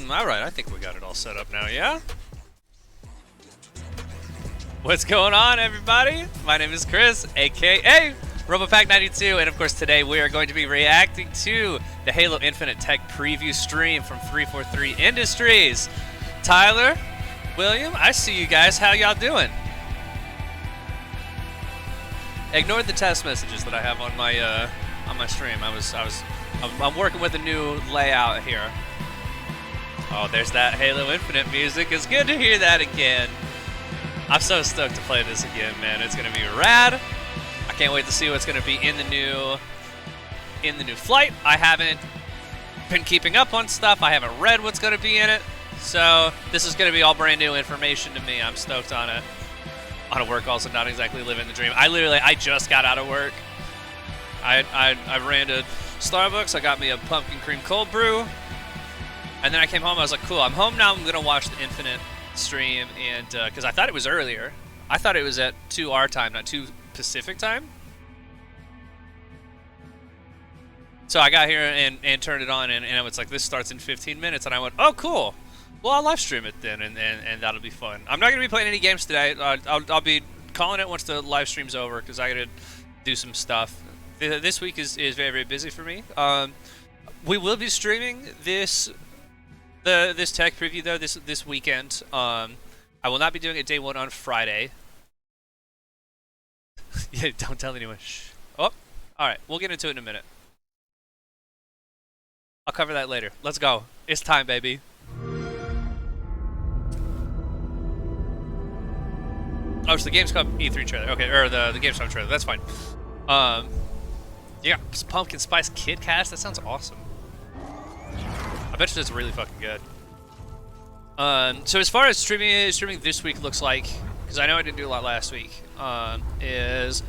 Alright, I think we got it all set up now, yeah? What's going on, everybody? My name is Chris, aka RoboPack92, and of course today we are going to be reacting to the Halo Infinite Tech preview stream from 343 Industries. Tyler, William, I see you guys. How y'all doing? Ignore the test messages that I have on my stream. I'm working with a new layout here. Oh, there's that Halo Infinite music. It's good to hear that again. I'm so stoked to play this again, man. It's gonna be rad. I can't wait to see what's gonna be in the new flight. I haven't been keeping up on stuff. I haven't read what's gonna be in it. So this is gonna be all brand new information to me. I'm stoked on it. On a work also, not exactly living the dream. I just got out of work. I ran to Starbucks. I got me a pumpkin cream cold brew. And then I came home, I was like, cool, I'm home now, I'm going to watch the Infinite stream, and because I thought it was earlier. I thought it was at 2 our time, not 2 Pacific time. So I got here and turned it on, and it was like, this starts in 15 minutes, and I went, oh, cool. Well, I'll live stream it then, and that'll be fun. I'm not going to be playing any games today. I'll be calling it once the live stream's over, because I got to do some stuff. This week is very, very busy for me. We will be streaming this tech preview though this weekend. I will not be doing it day 1 on Friday. Yeah, don't tell anyone. Shh. Oh, all right. We'll get into it in a minute. I'll cover that later. Let's go. It's time, baby. Oh, it's the Gamescom E3 trailer. Okay, or the Gamescom trailer. That's fine. Yeah, pumpkin spice Kid Cast. That sounds awesome. I bet you that's really fucking good. So as far as streaming this week looks like, because I know I didn't do a lot last week, is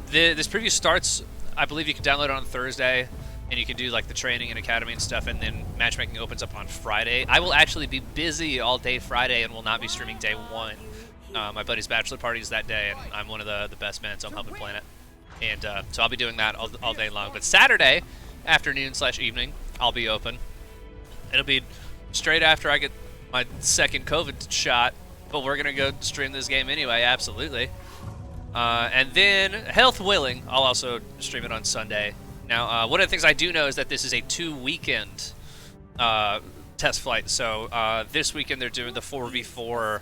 this preview starts, I believe you can download it on Thursday, and you can do like the training and academy and stuff, and then matchmaking opens up on Friday. I will actually be busy all day Friday and will not be streaming day 1. My buddy's bachelor party is that day, and I'm one of the best men, so I'm helping plan it. And so I'll be doing that all day long. But Saturday afternoon/evening, I'll be open. It'll be straight after I get my second COVID shot, but we're gonna go stream this game anyway, absolutely. And then, health willing, I'll also stream it on Sunday. Now, one of the things I do know is that this is a 2-weekend test flight. So this weekend they're doing the 4v4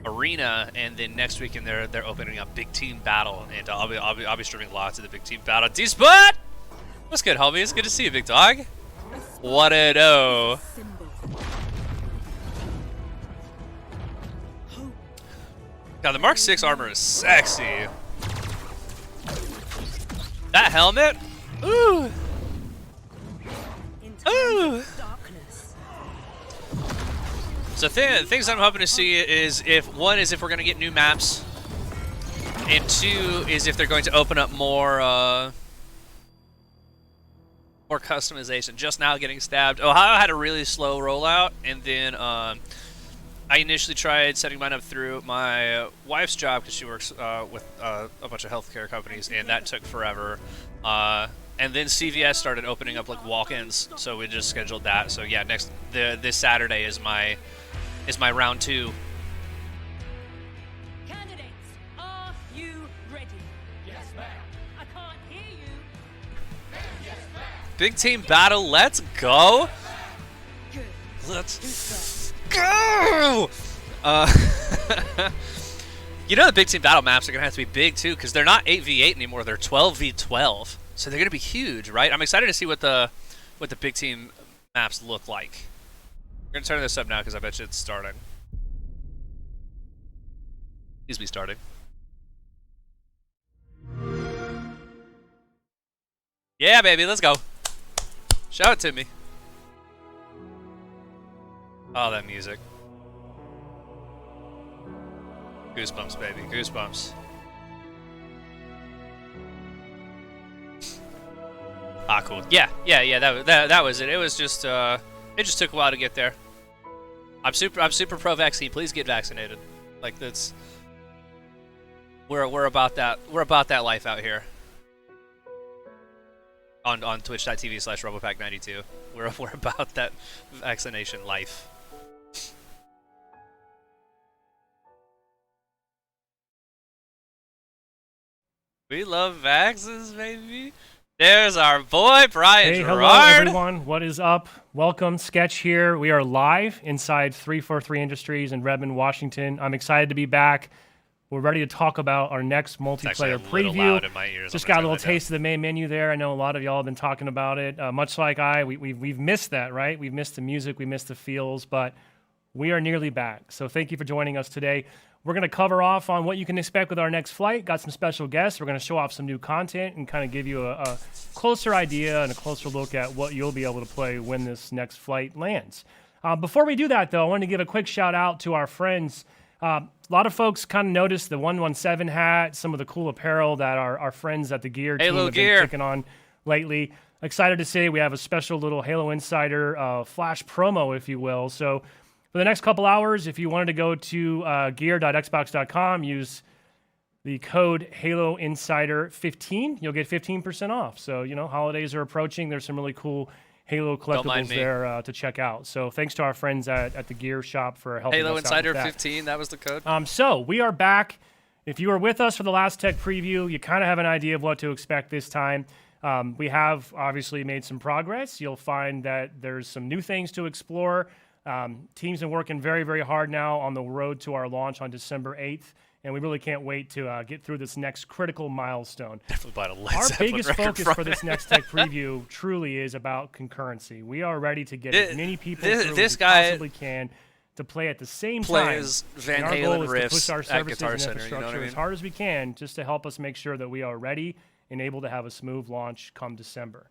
arena, and then next weekend they're opening up big team battle, and I'll be streaming lots of the big team battle. D-Spot! What's good, homie? It's good to see you, big dog. What a do? Now the Mark 6 armor is sexy. That helmet? Ooh. Ooh. So things I'm hoping to see is if we're going to get new maps, and 2 is if they're going to open up more customization. Just now getting stabbed. Ohio had a really slow rollout, and then I initially tried setting mine up through my wife's job because she works with a bunch of healthcare companies, and that took forever. And then CVS started opening up like walk-ins, so we just scheduled that. So yeah, this Saturday is my round 2. Candidates, are you ready? Yes, ma'am. I can't hear you. Yes, ma'am. Big team battle. Let's go. Good. Let's go. You know the big team battle maps are gonna have to be big too, because they're not 8v8 anymore. They're 12v12. So they're gonna be huge, right? I'm excited to see what the big team maps look like. We're gonna turn this up now because I bet you it's starting. Please be starting. Yeah, baby, let's go. Show it to me. Oh, that music. Goosebumps, baby, goosebumps. Ah, cool. Yeah. That was it. It was just it just took a while to get there. I'm super pro vaccine. Please get vaccinated. Like that's we're about that. We're about that life out here. On twitch.tv/robopack92. We're about that vaccination life. We love vaxes, baby. There's our boy, Brian Hey, Gerard. hello everyone. What is up? Welcome, Sketch here. We are live inside 343 Industries in Redmond, Washington. I'm excited to be back. We're ready to talk about our next multiplayer preview. Loud in my ears. Just got a little taste of the main menu there. I know a lot of y'all have been talking about it. Much like we've missed that, right? We've missed the music, we missed the feels, but we are nearly back. So thank you for joining us today. We're going to cover off on what you can expect with our next flight. Got some special guests. We're going to show off some new content and kind of give you a closer idea and a closer look at what you'll be able to play when this next flight lands. Before we do that, though, I want to give a quick shout out to our friends. A lot of folks kind of noticed the 117 hat, some of the cool apparel that our friends at the Gear team have been kicking on lately. Excited to say we have a special little Halo Insider flash promo, if you will. So for the next couple hours, if you wanted to go to gear.xbox.com, use the code Halo Insider 15, you'll get 15% off. So, you know, holidays are approaching. There's some really cool Halo collectibles there to check out. So thanks to our friends at the Gear Shop for helping Halo us Insider out with that. 15, that was the code. So we are back. If you were with us for the last tech preview, you kind of have an idea of what to expect this time. We have obviously made some progress. You'll find that there's some new things to explore. Teams are working very, very hard now on the road to our launch on December 8th. And we really can't wait to get through this next critical milestone. Our biggest focus for this next tech preview truly is about concurrency. We are ready to get as many people through as we possibly can to play at the same time. Van and our Halen goal is to riffs push our at services Guitar and Center, infrastructure you know what I mean? as hard as we can just to help us make sure that we are ready and able to have a smooth launch come December.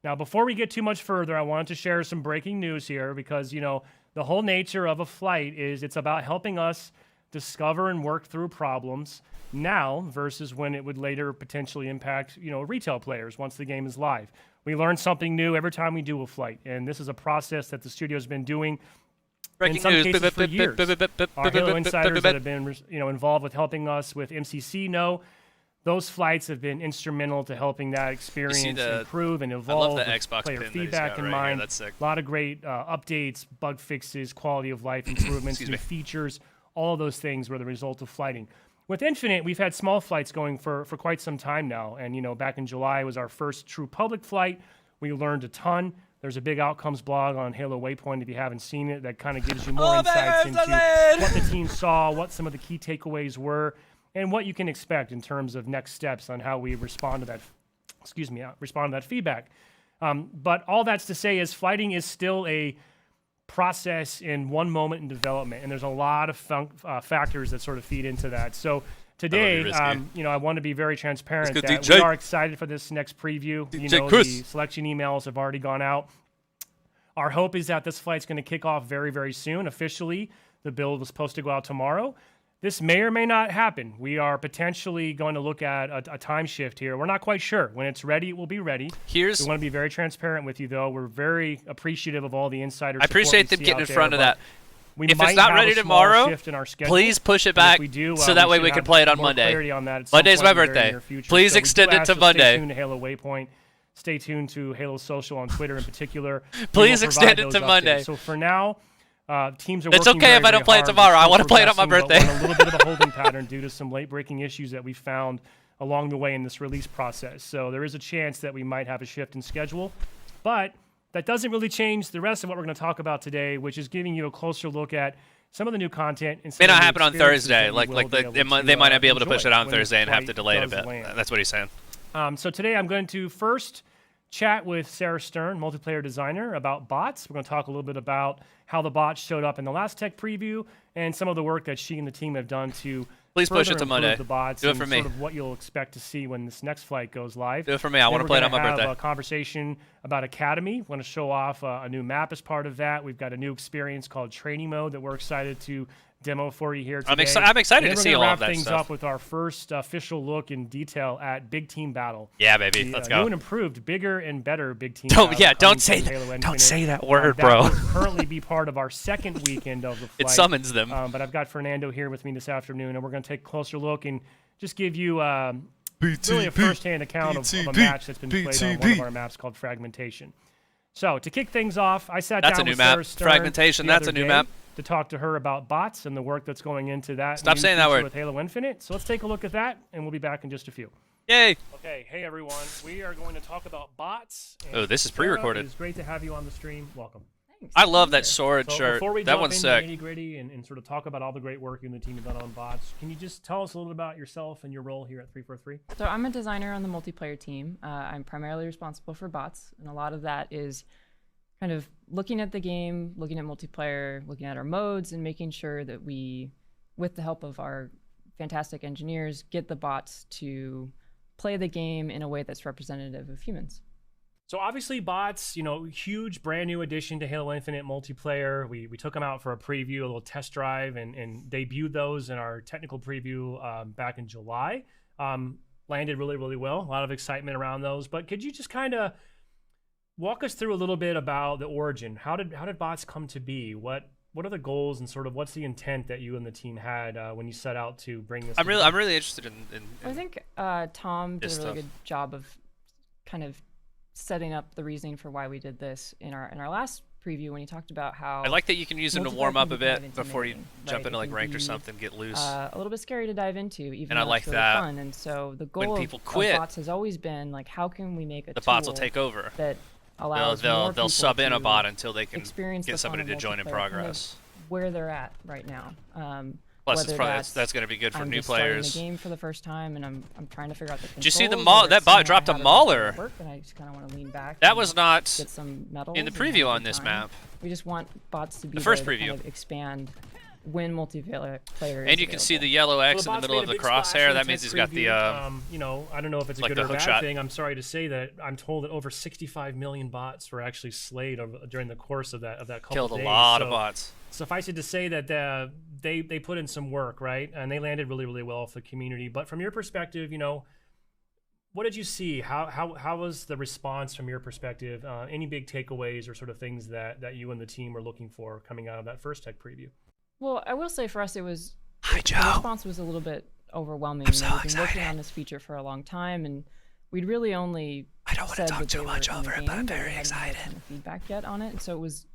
Now, before we get too much further, I wanted to share some breaking news here because, you know, the whole nature of a flight is it's about helping us discover and work through problems now versus when it would later potentially impact, you know, retail players once the game is live. We learn something new every time we do a flight, and this is a process that the studio's been doing in some cases for years. Our Halo Insiders that have been, you know, involved with helping us with MCC know those flights have been instrumental to helping that experience improve and evolve. I love the with Xbox player pin feedback in mind. That's sick. A lot of great updates, bug fixes, quality of life improvements, new features. All of those things were the result of flighting. With Infinite, we've had small flights going for quite some time now. And, you know, back in July was our first true public flight. We learned a ton. There's a big outcomes blog on Halo Waypoint if you haven't seen it that kind of gives you more insights into what the team saw, what some of the key takeaways were, and what you can expect in terms of next steps on how we respond to that feedback. But all that's to say is flighting is still a process in one moment in development, and there's a lot of factors that sort of feed into that. So today, you know, I want to be very transparent that we are excited for this next preview. You know, the selection emails have already gone out. Our hope is that this flight's going to kick off very, very soon. Officially, the build was supposed to go out tomorrow. This may or may not happen. We are potentially going to look at a time shift here. We're not quite sure. When it's ready, it will be ready. We want to be very transparent with you, though. We're very appreciative of all the insider support. I appreciate them getting in front of that. If it's not ready tomorrow, please push it back so that way we can play it on Monday. Monday's my birthday. Please extend it to Monday. Stay tuned to Halo Waypoint. Stay tuned to Halo Social on Twitter in particular. Please extend it to Monday. So for now, teams are it's working okay if I don't play it tomorrow. I want to play it on my birthday. We're on a little bit of a holding pattern due to some late-breaking issues that we found along the way in this release process. So there is a chance that we might have a shift in schedule. But that doesn't really change the rest of what we're going to talk about today, which is giving you a closer look at some of the new content. And some May of not the happen on experiences Thursday. that Like you will be able they might to, not be able to push enjoy it on when this Thursday and have to flight delay it a does bit. land. That's what he's saying. So today I'm going to first chat with Sarah Stern, multiplayer designer, about bots. We're going to talk a little bit about how the bots showed up in the last tech preview and some of the work that she and the team have done to Please push further it to improve Monday. the bots Do it and for me. sort of what you'll expect to see when this next flight goes live. Do it for me. I want to play it on my We're birthday. have a conversation about Academy. We're going to show off a new map as part of that. We've got a new experience called Training Mode that we're excited to demo for you here today. I'm excited And to then see we're all gonna of that wrap things stuff. up with our first official look in detail at Big Team Battle. Yeah, baby. The, Let's New go. and improved, bigger and better Big Team Don't- Battle yeah, coming don't say from that- Halo don't Infinite. say that word, that bro. will currently be part of our second weekend of the flight. It summons them. But I've got Fernando here with me this afternoon, and we're going to take a closer look and just give you really a first-hand account of a match that's been played on one of our maps called Fragmentation. So to kick things off, I sat That's down a new with map. Sarah Stern Fragmentation, the that's other a new day map. to talk to her about bots and the work that's going into that. Stop new saying that feature word. with Halo Infinite. So let's take a look at that, and we'll be back in just a few. Yay. Okay, hey everyone. We are going to talk about bots. and Oh, this is Sarah, pre-recorded. It's great to have you on the stream. Welcome. Thanks. I love that sword So shirt. before we That jump one's into sick. nitty gritty and sort of talk about all the great work you and the team have done on bots, can you just tell us a little bit about yourself and your role here at 343? So I'm a designer on the multiplayer team. I'm primarily responsible for bots, and a lot of that is kind of looking at the game, looking at multiplayer, looking at our modes, and making sure that we, with the help of our fantastic engineers, get the bots to play the game in a way that's representative of humans. So obviously bots, huge brand new addition to Halo Infinite multiplayer. We took them out for a preview, a little test drive, and debuted those in our technical preview back in July. Landed really, really well. A lot of excitement around those. But could you just kind of walk us through a little bit about the origin? How did bots come to be? What are the goals and sort of what's the intent that you and the team had when you set out to bring this? I'm really interested in I think Tom did a this really stuff. good job of kind of setting up the reasoning for why we did this in our last preview when he talked about how I like that you can use them to multiplayer warm can up be a kind bit of before you intimidating, jump right? into It like can ranked or be, something, get loose. a little bit scary to dive into, even And I though like it's really that fun. And so the when goal people of quit, bots has always been like, how can we make a the tool bots will take over. that allows They'll more people sub in a to bot until they can experience get the fun somebody of to join in multiplayer, kind of progress. where they're at right now. Plus, it's whether probably that's going to be good for I'm new just starting players. the game for the first time, and I'm trying to figure out the controls. Did you see the or that it's bot something dropped a I haven't mauler? work, and I just kind of want to lean back. That and was not get some medals in the and have a preview good on this time. map. We just want bots to be The first there to preview. kind of expand when multiplayer And you can see the yellow X in the middle of the crosshair. That means he's got the I don't know if it's a like good the or hook bad shot. thing. I'm sorry to say that I'm told that over 65 million bots were actually slayed during the course of that couple killed a days. lot of So bots. Suffice it to say that they put in some work, right? And they landed really, really well with the community. But from your perspective, what did you see? How was the response from your perspective? Any big takeaways or sort of things that you and the team were looking for coming out of that first tech preview? Well, I will say for us, the Joe. response was a little bit overwhelming. We've been working on this feature for a long time, and we'd really only said that they were in the game, but we hadn't had a ton of feedback yet on it. And so it was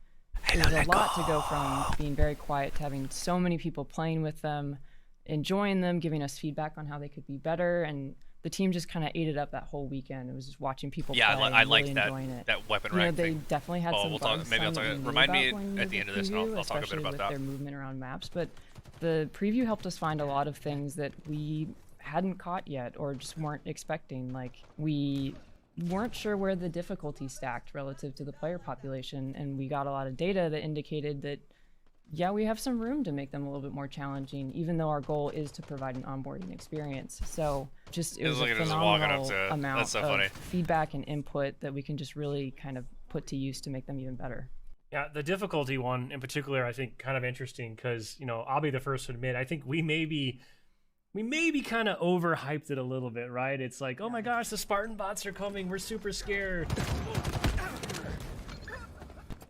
a lot to go from being very quiet to having so many people playing with them, enjoying them, giving us feedback on how they could be better, and the team just kind of ate it up that whole weekend. It was just watching people Yeah, play I and like really that enjoying it. that weapon You know, rank they thing. definitely had some We'll talk. bugs, Maybe I'll some talk. that we knew Remind me about going at the end of this, and preview, I'll talk a bit especially about with that. their movement around maps. But the preview helped us find a lot of things that we hadn't caught yet or just weren't expecting. Like, we weren't sure where the difficulty stacked relative to the player population, and we got a lot of data that indicated that, yeah, we have some room to make them a little bit more challenging, even though our goal is to provide an onboarding experience. So just it was a phenomenal amount of feedback and input that we can just really kind of put to use to make them even better. Yeah, the difficulty one in particular, I think, kind of interesting because, I'll be the first to admit, I think we maybe kind of overhyped it a little bit, right? It's like, oh my gosh, the Spartan bots are coming. We're super scared.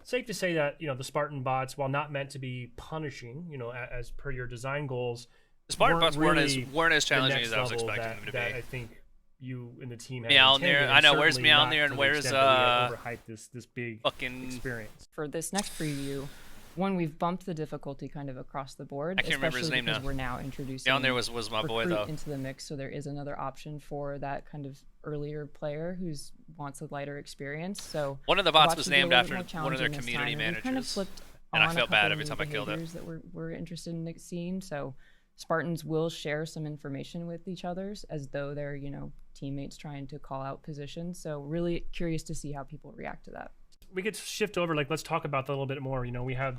Safe to say that, the Spartan bots, while not meant to be punishing, as per your design goals, The Spartan bots weren't really as challenging the as I was next expecting level them to that be. I think you and the team had Mjolnir, intended, I know, and where's certainly Mjolnir not and to the where's, extent that we had overhyped this big Fucking experience. For this next preview, we've bumped the difficulty kind of across the board. I can't remember his name because now. we're now introducing Down there was my boy recruit though. into the mix, so there is another option for that kind of earlier player who wants a lighter experience. So One of the the bots was can be a named little after more one of their challenging this community time, and we've kind of managers. flipped And I on a felt bad couple every new time I killed it. behaviors that we're interested in seeing. So Spartans will share some information with each others as though they're, teammates trying to call out positions. So really curious to see how people react to that. We could shift over, let's talk about that a little bit more. We have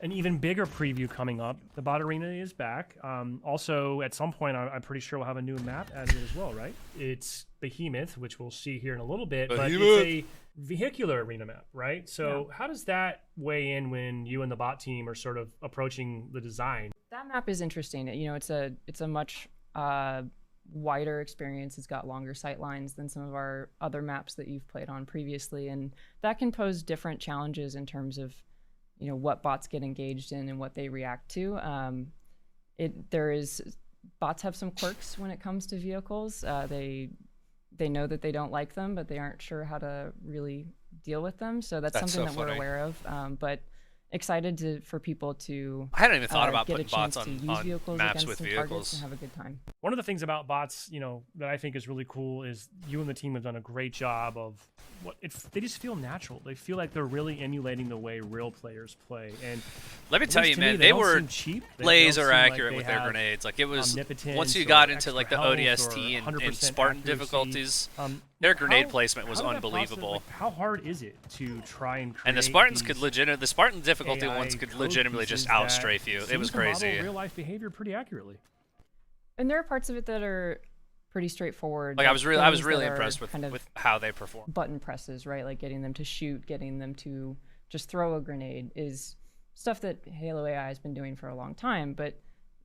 an even bigger preview coming up. The bot arena is back. Also, at some point, I'm pretty sure we'll have a new map added as well, right? It's Behemoth, which we'll see here in a little bit, but it's a vehicular arena map, right? So how does that weigh in when you and the bot team are sort of approaching the design? That map is interesting. It's a much wider experience. It's got longer sight lines than some of our other maps that you've played on previously, and that can pose different challenges in terms of what bots get engaged in and what they react to. Bots have some quirks when it comes to vehicles. They know that they don't like them, but they aren't sure how to really deal with them. So that's something so that we're aware of. But excited for people to I hadn't even thought about get a putting bots chance on to use vehicles maps against with some vehicles. targets and have a good time. One of the things about bots, that I think is really cool is you and the team have done a great job of they just feel natural. They feel like they're really emulating the way real players play. And let me tell you, man, they were laser accurate with their grenades. Like it was once you got into like the ODST and Spartan difficulties, their grenade placement was unbelievable. How hard is it to try and create? And the Spartans the Spartan difficulty ones could legitimately just outstrafe you. It was crazy. Real life behavior pretty accurately. And there are parts of it that are pretty straightforward. Like I was really impressed with how they perform. Button presses, right? Like getting them to shoot, getting them to just throw a grenade is stuff that Halo AI has been doing for a long time. But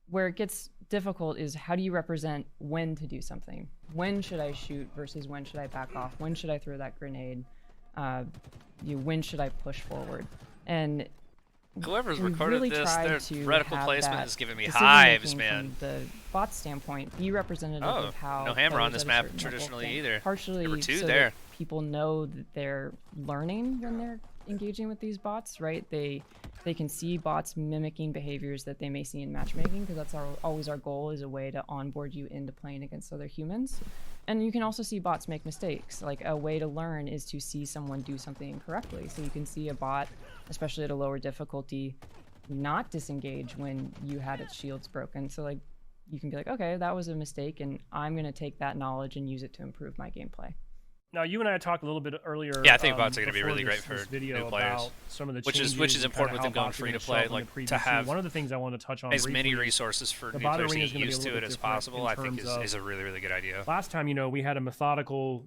where it gets difficult is how do you represent when to do something? When should I shoot versus when should I back off? When should I throw that grenade? When should I push forward? And whoever's we've recorded really this, tried their to reticle have placement that is giving me decision hives, making man. From the bot standpoint, be representative of how no hammer on players this at a map certain level traditionally think. either. Partially Number 2 so there. that people know that they're learning when they're engaging with these bots, right? They can see bots mimicking behaviors that they may see in matchmaking, because that's always our goal, is a way to onboard you into playing against other humans. And you can also see bots make mistakes. Like a way to learn is to see someone do something incorrectly. So you can see a bot, especially at a lower difficulty, not disengage when you had its shields broken. So like you can be like, okay, that was a mistake, and I'm going to take that knowledge and use it to improve my gameplay. Now, you and I talked a little bit earlier. Yeah, I think bots are going to be before really great this for video new players. about some of the which is changes important and with them how going bots are free to gonna show up play, in like the to preview. have One of the things I want to touch on as briefly, many resources for the new bot players to arena is get gonna be used a to little it bit as different possible. in I think terms of- is a really, really good idea. Last time, we had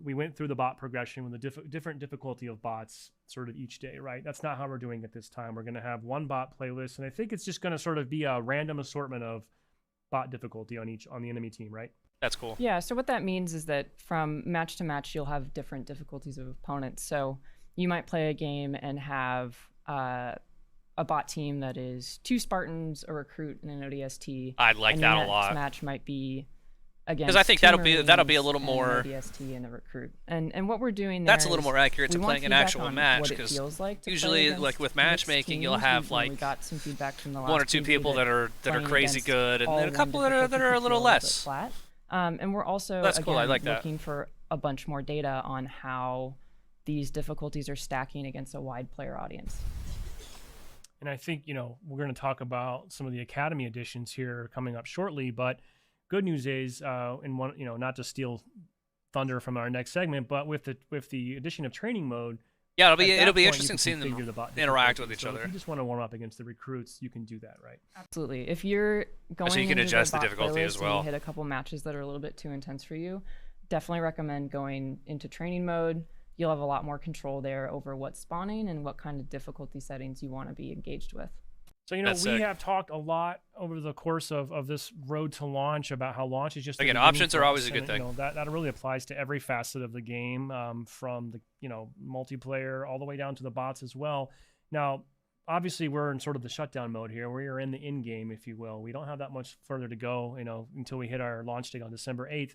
we went through the bot progression with the different difficulty of bots sort of each day, right? That's not how we're doing it this time. We're going to have one bot playlist, and I think it's just going to sort of be a random assortment of bot difficulty on the enemy team, right? That's cool. Yeah, so what that means is that from match to match, you'll have different difficulties of opponents. So you might play a game and have a bot team that is 2 Spartans, a recruit, and an ODST. I'd like and that your a lot. next match might be against Because I think 2 that'll be a little Marines more. and an ODST and a recruit. And what we're doing there That's a little is more accurate to we want playing an feedback actual on match, what it because feels like to play usually, against like with mixed matchmaking, you'll teams. have We like got some feedback from the last 1 or 2 preview people that are playing crazy against good, and all then a one couple that are difficulty a can little feel bit less. flat. And we're also That's cool. I again, like that. looking for a bunch more data on how these difficulties are stacking against a wide player audience. And I think, we're going to talk about some of the Academy editions here coming up shortly, but good news is, not to steal thunder from our next segment, but with the addition of training mode, Yeah, it'll be you interesting can seeing them configure the bot interact difficulty. with each So other. If you just want to warm up against the recruits, you can do that, right? Absolutely. If you're going So you can into adjust the bot difficulty playlist as and well. you hit a couple matches that are a little bit too intense for you, definitely recommend going into training mode. You'll have a lot more control there over what's spawning and what kind of difficulty settings you want to be engaged with. So, we That's sick. have talked a lot over the course of this road to launch about how launch is just the Again, beginning options for are us, always a good and, thing. That really applies to every facet of the game, from the multiplayer all the way down to the bots as well. Now, obviously, we're in sort of the shutdown mode here. We are in the in game, if you will. We don't have that much further to go, until we hit our launch date on December 8th.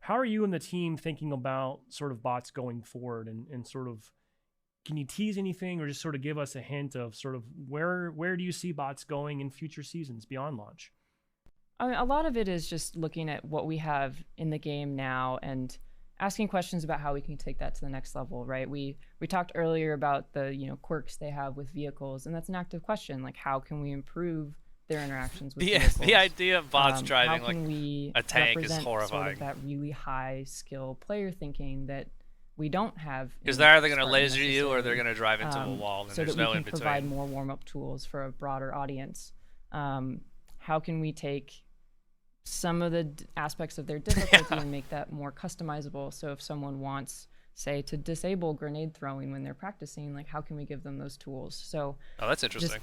How are you and the team thinking about sort of bots going forward and sort of can you tease anything, or just sort of give us a hint of sort of where do you see bots going in future seasons beyond launch? I mean, a lot of it is just looking at what we have in the game now and asking questions about how we can take that to the next level, right? We talked earlier about the quirks they have with vehicles, and that's an active question. Like, how can we improve their interactions with vehicles? The idea of bots driving how can like we a tank is represent horrifying. Sort of that really high skill player thinking that we don't have. Because they're either going to Spartan laser you or they're necessarily. going to drive into a wall, and So there's that no we in can provide between. more warm-up tools for a broader audience. How can we take some of the aspects of their difficulty and make that more customizable? So if someone wants, say, to disable grenade throwing when they're practicing, like, how can we give them those tools? So Oh, that's interesting.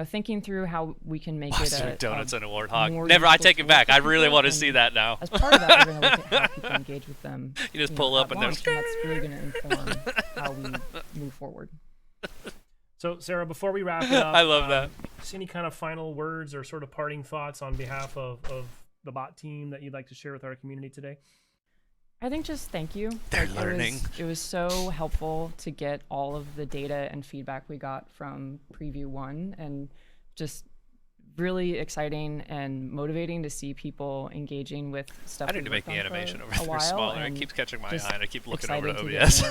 thinking through how we can make Monster it donuts and a more warthog. Never. I useful take it tool back. for I really people, want to and see that now. as part of that, we're going to look at how people engage with them. You just pull up at and they're launch, and that's really going to inform how we move forward. So, Sarah, before we wrap it up, I love that. Just any kind of final words or sort of parting thoughts on behalf of the bot team that you'd like to share with our community today? I think just thank you. They're Like, learning. It was so helpful to get all of the data and feedback we got from Preview 1, and just really exciting and motivating to see people engaging with stuff. I need to make the animation over there smaller. It keeps catching my eye, and I keep looking over to OBS.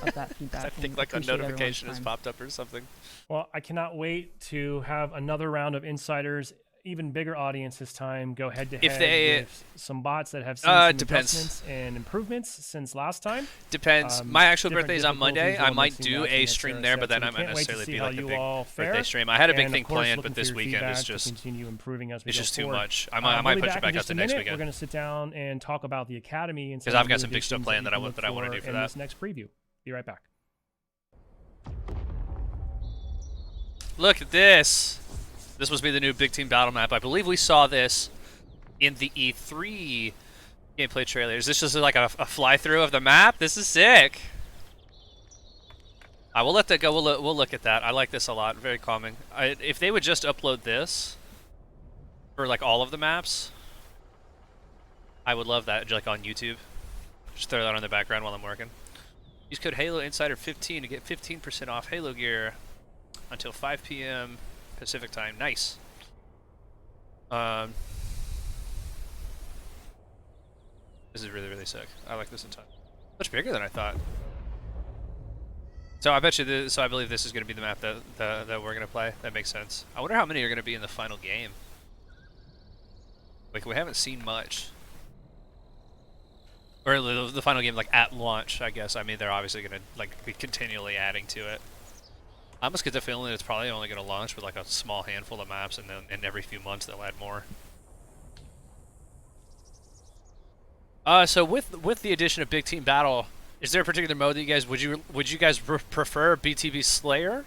Of that feedback. I think and like a appreciate notification has everyone's time. popped up or something. Well, I cannot wait to have another round of insiders, even bigger audience this time, go head to If head they- with some bots that have seen some depends. adjustments and improvements since last time. Depends. My actual Different birthday is on Monday. difficulties I we'll might mixing do matching a et stream cetera, there, et but then cetera. I might Can't wait to necessarily see be how like a you big all birthday fare. stream. I had a big And, thing of course, planned, looking but for this your weekend feedback is to just continue improving as we it's go just too forward. much. I We'll might be push back it in back out just to a next minute. We're weekend. going to sit down and talk about the academy and 'Cause some I've of got the some big stuff additions planned you that I can want- look that I wanna for do for in that. this next preview. Be right back. Look at this. This must be the new Big Team Battle map. I believe we saw this in the E3 gameplay trailer. Is this just like a fly-through of the map? This is sick. We'll let that go. We'll look at that. I like this a lot. Very calming. If they would just upload this for like all of the maps, I would love that. Like on YouTube. Just throw that on the background while I'm working. Use code Halo Insider 15 to get 15% off Halo gear until 5 p.m. Pacific time. Nice. This is really, really sick. I like this a ton. Much bigger than I thought. So I bet you this, so I believe this is going to be the map that we're going to play. That makes sense. I wonder how many are going to be in the final game. Like, we haven't seen much. Or the final game, like, at launch, I guess. I mean, they're obviously going to, like, be continually adding to it. I almost get the feeling it's probably only going to launch with, like, a small handful of maps, and then every few months they'll add more. So with the addition of Big Team Battle, is there a particular mode that you guys would you guys prefer BTB Slayer,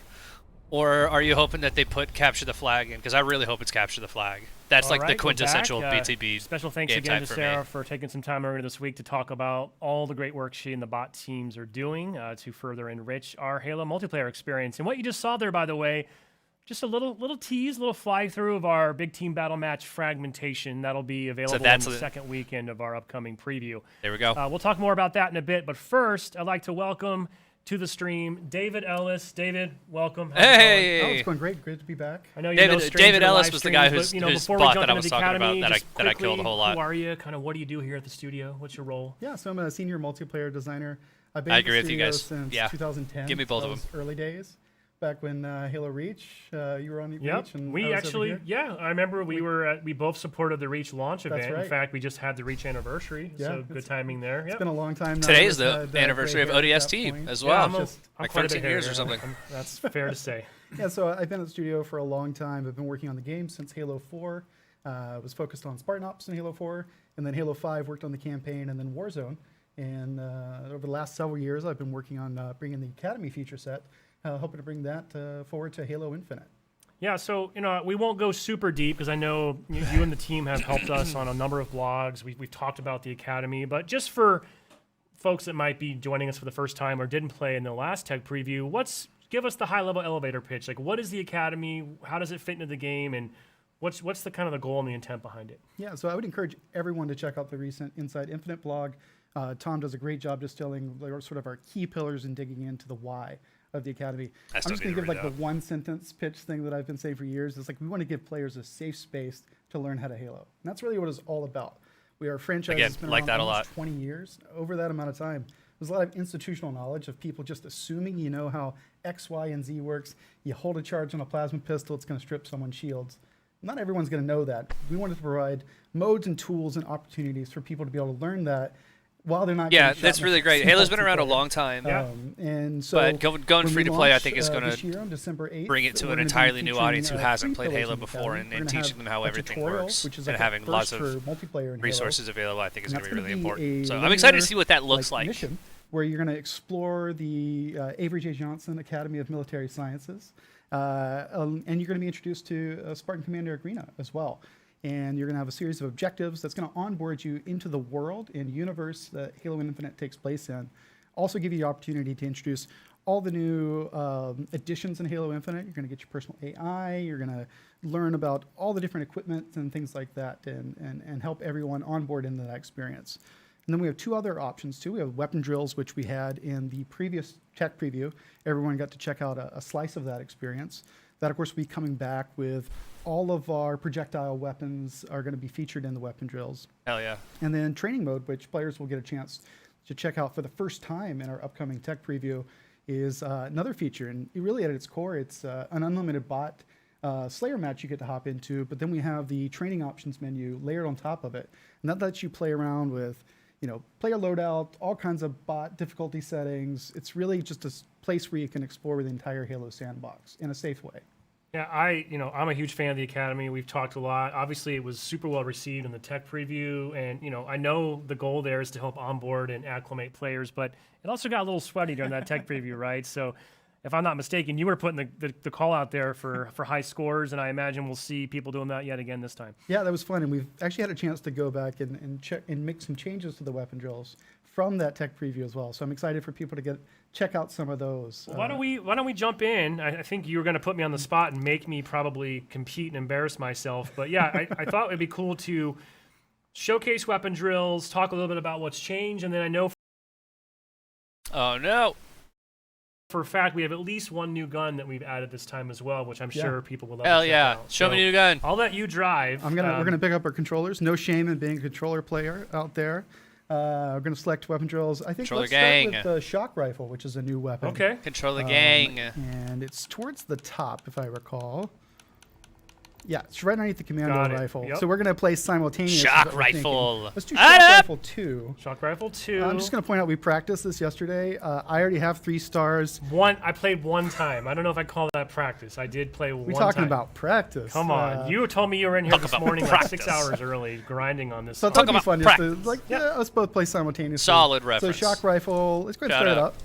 or are you hoping that they put Capture the Flag in? Because I really hope it's Capture the Flag. That's All like right, the we're quintessential back. BTB. Special thanks game again type to for Sarah me. for taking some time earlier this week to talk about all the great work she and the bot teams are doing to further enrich our Halo multiplayer experience. And what you just saw there, by the way, just a little tease, little fly through of our Big Team Battle Match fragmentation that'll be available on the second weekend of our upcoming preview. There we go. We'll talk more about that in a bit, but first, I'd like to welcome to the stream David Ellis. David, welcome. How's it going? Hey! Oh, it's going great. Great to be back. I know you're no stranger David to Ellis live was the guy streams, whose but, whose before we bot jump that I into was the talking academy, about just that I killed a quickly, whole lot. Who are you? Kind of what do you do here at the studio? What's your role? Yeah, so I'm a senior multiplayer designer. I've been I at the agree with you studio guys. since Yeah. 2010. Give me both of Those early days, back when Halo Reach, you were on Reach. Yep. And I We was over actually, here. yeah, I remember we both supported the Reach launch That's event. In right. fact, we just had the Reach anniversary, Yeah, so good it's- timing there. It's Yep. been a long time now. Today is I've the had, anniversary of gray hair at ODST that point. as Yeah, well. I'm Like quite a 13 bit years or here, something. That's fair to say. Yeah, so I've been at the studio for a long time. I've been working on the game since Halo 4. Was focused on Spartan Ops in Halo 4, and then Halo 5 worked on the campaign, and then Warzone. And over the last several years, I've been working on bringing the Academy feature set, hoping to bring that forward to Halo Infinite. Yeah, so we won't go super deep because I know you and the team have helped us on a number of blogs. We've talked about the Academy, but just for folks that might be joining us for the first time or didn't play in the last tech preview, give us the high-level elevator pitch. Like, what is the Academy? How does it fit into the game? And what's the kind of the goal and the intent behind it? Yeah, so I would encourage everyone to check out the recent Inside Infinite blog. Tom does a great job distilling sort of our key pillars and digging into the why of the Academy. I'm just going to give like the one sentence pitch thing that I've been saying for years. It's like we want to give players a safe space to learn how to Halo. And that's really what it's all about. We are a franchise that's been around almost 20 years. Over that amount of time, there's a lot of institutional knowledge of people just assuming you know how X, Y, and Z works. You hold a charge on a plasma pistol, it's going to strip someone's shields. Not everyone's going to know that. We wanted to provide modes and tools and opportunities for people to be able to learn that while they're not. Yeah, that's really great. Halo's been around a long time. Yeah. And so but going free to play, I think, is going to bring it to an entirely new audience who hasn't played Halo before, and teaching them how everything works, and having lots of resources available, I think, is going to be really important. So I'm excited to see what that looks like. Mission where you're going to explore the Avery J. Johnson Academy of Military Sciences, and you're going to be introduced to Spartan Commander Arena as well. And you're going to have a series of objectives that's going to onboard you into the world and universe that Halo Infinite takes place in. Also give you the opportunity to introduce all the new additions in Halo Infinite. You're going to get your personal AI. You're going to learn about all the different equipment and things like that, and help everyone onboard into that experience. And then we have two other options too. We have weapon drills, which we had in the previous tech preview. Everyone got to check out a slice of that experience. That, of course, will be coming back with all of our projectile weapons are going to be featured in the weapon drills. Hell yeah. And then training mode, which players will get a chance to check out for the first time in our upcoming tech preview, is another feature. And really at its core, it's an unlimited bot Slayer match you get to hop into, but then we have the training options menu layered on top of it. And that lets you play around with, player loadout, all kinds of bot difficulty settings. It's really just a place where you can explore the entire Halo sandbox in a safe way. Yeah, I'm a huge fan of the Academy. We've talked a lot. Obviously, it was super well received in the tech preview, and I know the goal there is to help onboard and acclimate players, but it also got a little sweaty during that tech preview, right? So, if I'm not mistaken, you were putting the call out there for high scores, and I imagine we'll see people doing that yet again this time. Yeah, that was fun, and we've actually had a chance to go back and check and make some changes to the weapon drills from that tech preview as well. So I'm excited for people to check out some of those. Well, why don't we jump in? I think you were going to put me on the spot and make me probably compete and embarrass myself. But yeah, I thought it'd be cool to showcase weapon drills, talk a little bit about what's changed, and then I know. Oh no. For a fact, we have at least one new gun that we've added this time as well, which I'm sure people will love. Hell to check yeah! out. Show me your new gun. I'll let you drive. We're gonna pick up our controllers. No shame in being a controller player out there. We're gonna select weapon drills. I think let's start with the shock rifle, which is a new weapon. Okay. Controller gang. And it's towards the top, if I recall. Yeah, it's right underneath the commando rifle. Yep. So we're going to play simultaneous. Shock rifle. Let's do shock rifle 2. Shock rifle 2. I'm just going to point out we practiced this yesterday. I already have 3 stars. I played one time. I don't know if I call that practice. I did play one time. We're talking about practice. Come on. You told me you were in here this morning like 6 hours early grinding on this. So it'll be fun just to, let's both play simultaneously. Solid reference. So shock rifle, let's go ahead and start it up.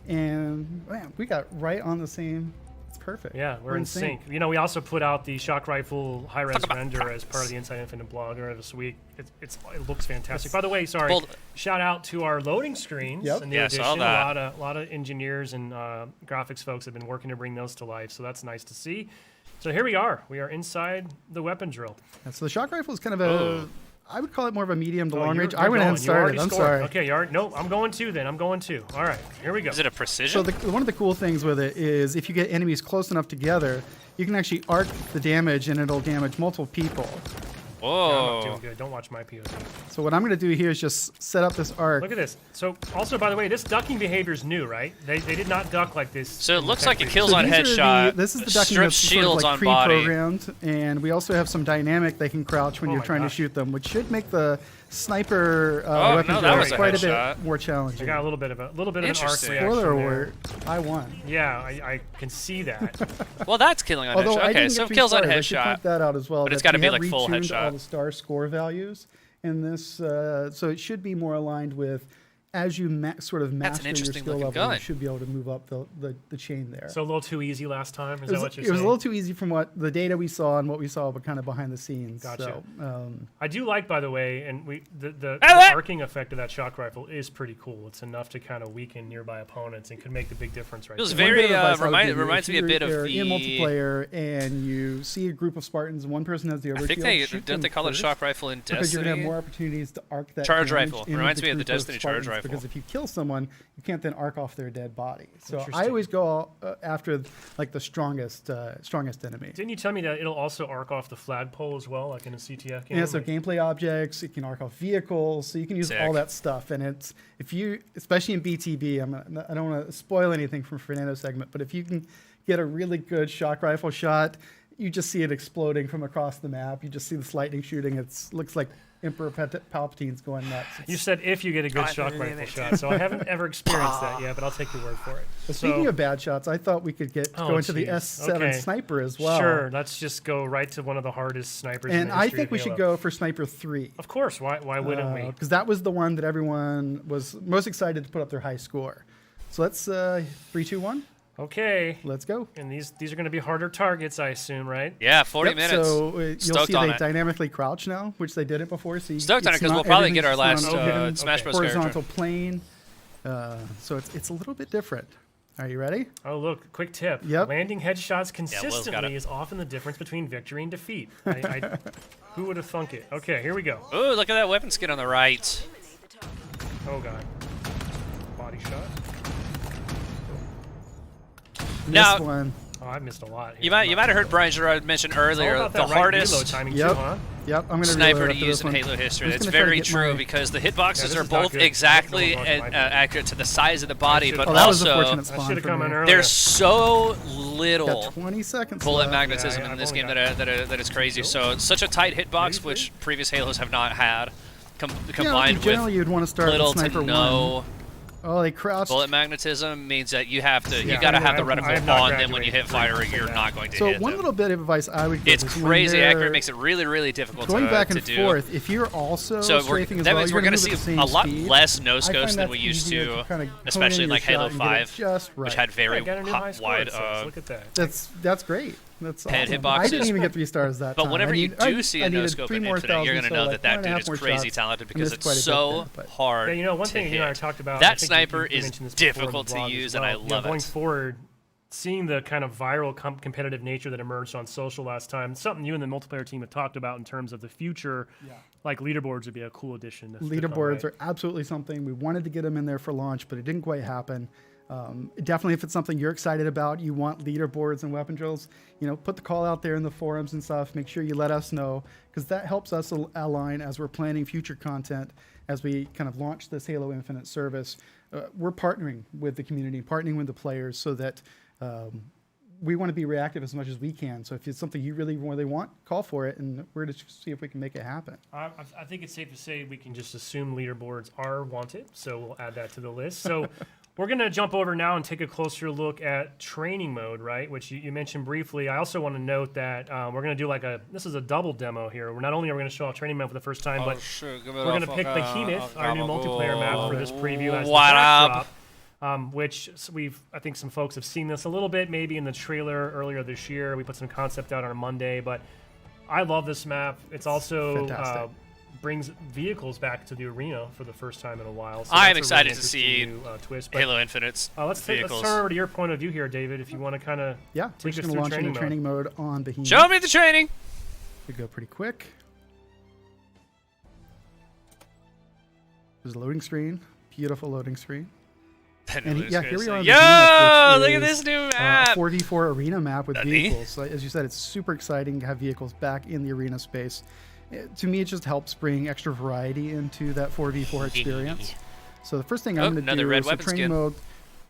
And man, we got right on the same. Perfect. Yeah, we're in sync. We also put out the shock rifle high-res render as part of the Inside Infinite blog earlier this week. It looks fantastic. By the way, shout out to our loading screens in the edition. A lot of engineers and graphics folks have been working to bring those to life, so that's nice to see. So here we are. We are inside the weapon drill. So the shock rifle is kind of I would call it more of a medium to long range. I went ahead and started. I'm sorry. Okay, no, I'm going 2 then. I'm going 2. All right, here we go. Is it a precision? So one of the cool things with it is if you get enemies close enough together, you can actually arc the damage and it'll damage multiple people. Whoa. Yeah, I'm not doing good. Don't watch my POV. So what I'm going to do here is just set up this arc. Look at this. So also, by the way, this ducking behavior is new, right? They did not duck like this. So it looks like it kills on headshot. This is the ducking that's sort of like pre-programmed. And we also have some dynamic they can crouch when you're trying to shoot them, which should make the sniper weapon quite a bit more challenging. I got a little bit of an arc reaction. Spoiler alert, I won. Yeah, I can see that. Well, that's killing on headshot. Okay, so kills on headshot. I should point that out as well. But it's got to be like full headshot. All the star score values in this, so it should be more aligned with as you sort of That's an master your interesting skill looking level, gun. you should be able to move up the chain there. So a little too easy last time. Is that what you're It saying? was a little too easy from what the data we saw and what we saw, but kind of behind the scenes. Gotcha. So, I do like, by the way, and the Ah! arcing effect of that shock rifle is pretty cool. It's enough to kind of weaken nearby opponents and could make the big difference right It was there. very One bit of advice I would give you, reminds if me a bit you're of in the. multiplayer and you see a group of Spartans, one person has the overkill. I think they shoot don't they them call it a first, show rifle in because you're gonna have Destiny. more opportunities to arc that Charge damage rifle. into Reminds me of the group Destiny charge Spartans, rifle. Because if you kill someone, you can't then arc off their dead body. So I Interesting. always go after like the strongest enemy. Didn't you tell me that it'll also arc off the flagpole as well, like in a CTF game? Yeah, so Like- gameplay objects, it can arc off vehicles, so you can use Sick. all that stuff. And it's if you, especially in BTB, I don't want to spoil anything from Fernando's segment, but if you can get a really good shock rifle shot, you just see it exploding from across the map. You just see this lightning shooting. It looks like Emperor Palpatine's going nuts. You said if you get a good shock rifle shot, so I haven't ever experienced that yet, but I'll take your word for it. But So- speaking of bad shots, I thought we could go into the geez. S7 Okay. sniper as well. Sure, let's just go right to one of the hardest snipers. in And the I history think of we should Halo. go for Sniper 3. Of course, why wouldn't we? Because that was the one that everyone was most excited to put up their high score. So let's 3, 2, 1. Okay, Let's go. and these are going to be harder targets, I assume, right? Yeah, 40 Yep, minutes. So you'll Stoked see on they it. dynamically crouch now, which they didn't before. So Stoked on it it's because we'll not- probably get our everything's last just on an open Smash Bros. horizontal character. plane. So it's a little bit different. Are you ready? Oh, look, quick tip. Yep. Landing headshots got consistently it. is often the difference between victory and defeat. Who would have thunk it? Okay, here we go. Ooh, look at that weapon skin on the right. Oh, God. Body shot. Now- This one. Oh, I missed a lot. You might have heard Brian Gerard mention It's all earlier about the that right reload hardest timing Yep. too, huh? Yep. I'm gonna sniper reload to after use this in one. Halo history. I'm That's just gonna try to very get true my- because the Yeah, hitboxes this are is not both good. exactly Don't go on my accurate to the size of the body, should've- but Oh, that was a also fortunate I spawn should have for come me. in earlier. there's so Got little 20 seconds bullet left. magnetism Yeah, in I've this only game got- that is crazy. So it's such a tight hitbox, which previous Halos have not had, combined generally with you'd want to start little with Sniper to no 1. Oh, they crouched. bullet magnetism means that you have to Yeah, you gotta have the I have reticle not on them when you hit graduated fire. from You're that. not going to So hit one them. little bit of advice I would give It's is when crazy they're accurate. Makes it really, really difficult going back to and do. forth. If you're also So strafing as that well, means you're we're going to move at see the a same lot speed. less I no-scopes find than that's we used easier to, kinda hone especially in your like Halo shot and get it 5, just which right. had very I got a new high score, wide. it says. Look at that. That's great. That's Head awesome. hitboxes. I didn't even get 3 stars that time. But whenever I you need- do I- see I a needed no-scope 3 in more Infinite, you're thousand, going to so know like that that 1.5 dude is more crazy shots. talented I because missed it's quite a bit so there, but- hard Yeah, you know, one to thing you and I hit. talked about. I That think sniper you is mentioned this before in the difficult to vlog as use, and I well. You know, love going it. forward, seeing the kind of viral competitive nature that emerged on social last time, something you and the multiplayer team have talked about in terms of the future, like leaderboards would be a cool addition. To come, Leaderboards right? are absolutely something. We wanted to get them in there for launch, but it didn't quite happen. Definitely, if it's something you're excited about, you want leaderboards and weapon drills, put the call out there in the forums and stuff. Make sure you let us know, because that helps us align as we're planning future content as we kind of launch this Halo Infinite service. We're partnering with the community, partnering with the players, so that we want to be reactive as much as we can. So if it's something you really, really want, call for it, and we're going to see if we can make it happen. I think it's safe to say we can just assume leaderboards are wanted, so we'll add that to the list. So we're going to jump over now and take a closer look at training mode, right, which you mentioned briefly. I also want to note that we're going to do this is a double demo here. We're not only are we going to show off training mode for the first time, but we're going to pick Behemoth, our new multiplayer map for this preview as the What backdrop. up? Which I think some folks have seen this a little bit, maybe in the trailer earlier this year. We put some concept out on Monday, but I love this map. It's also fantastic. Brings vehicles back to the arena for the first time in a while. So I am that's a really excited to see interesting new, twist. But, Halo Infinite's let's vehicles. turn over to your point of view here, David. If you want to kind of Yeah, we're take just us going through to launch training into training mode on Behemoth. Show me the training. We go pretty quick. There's a loading screen, beautiful loading screen. And here we are on Yo, Behemoth, which look at is, this new map. 4v4 arena map with Nutty. vehicles. So, as you said, it's super exciting to have vehicles back in the arena space. To me, it just helps bring extra variety into that 4v4 experience. So the first thing I'm going to another do red is the weapon training skin. mode.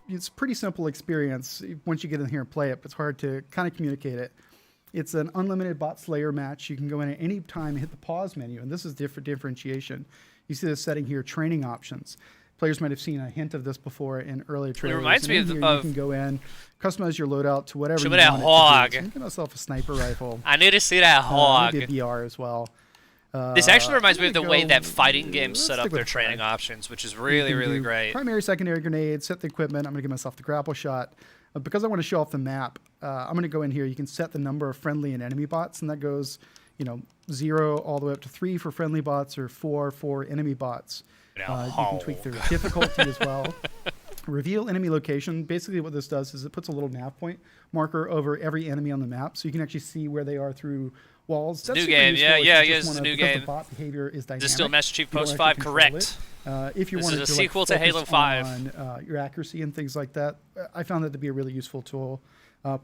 It's a pretty simple experience once you get in here and play it, but it's hard to kind of communicate it. It's an unlimited bot slayer match. You can go in at any time and hit the pause menu, and this is differentiation. You see this setting here, training options. Players might have seen a hint of this before in earlier trailers. reminds And me in of- here you can go in, customize your loadout to whatever Show you me that want it to hog. do. So I'm gonna get myself a sniper rifle. I need to see that hog. Maybe a BR as well. This actually reminds me I'm of the gonna way go- that fighting games let's set up stick with their training frag. options, which is You really, can really do great. Primary, secondary grenade, set the equipment. I'm going to give myself the grapple shot. Because I want to show off the map, I'm going to go in here. You can set the number of friendly and enemy bots, and that goes, 0 all the way up to 3 for friendly bots or 4 for enemy bots. You can tweak their difficulty as well. Reveal enemy location. Basically what this does is it puts a little nav point marker over every enemy on the map, so you can actually see where they are through walls. That's New super game, useful yeah, if yeah, you yeah, just this is a wanna- new because game. The bot behavior is dynamic. This is still Master Chief You don't Post actually 5, control correct. it. If you This wanted is a to sequel to focus Halo 5. on your accuracy and things like that, I found that to be a really useful tool.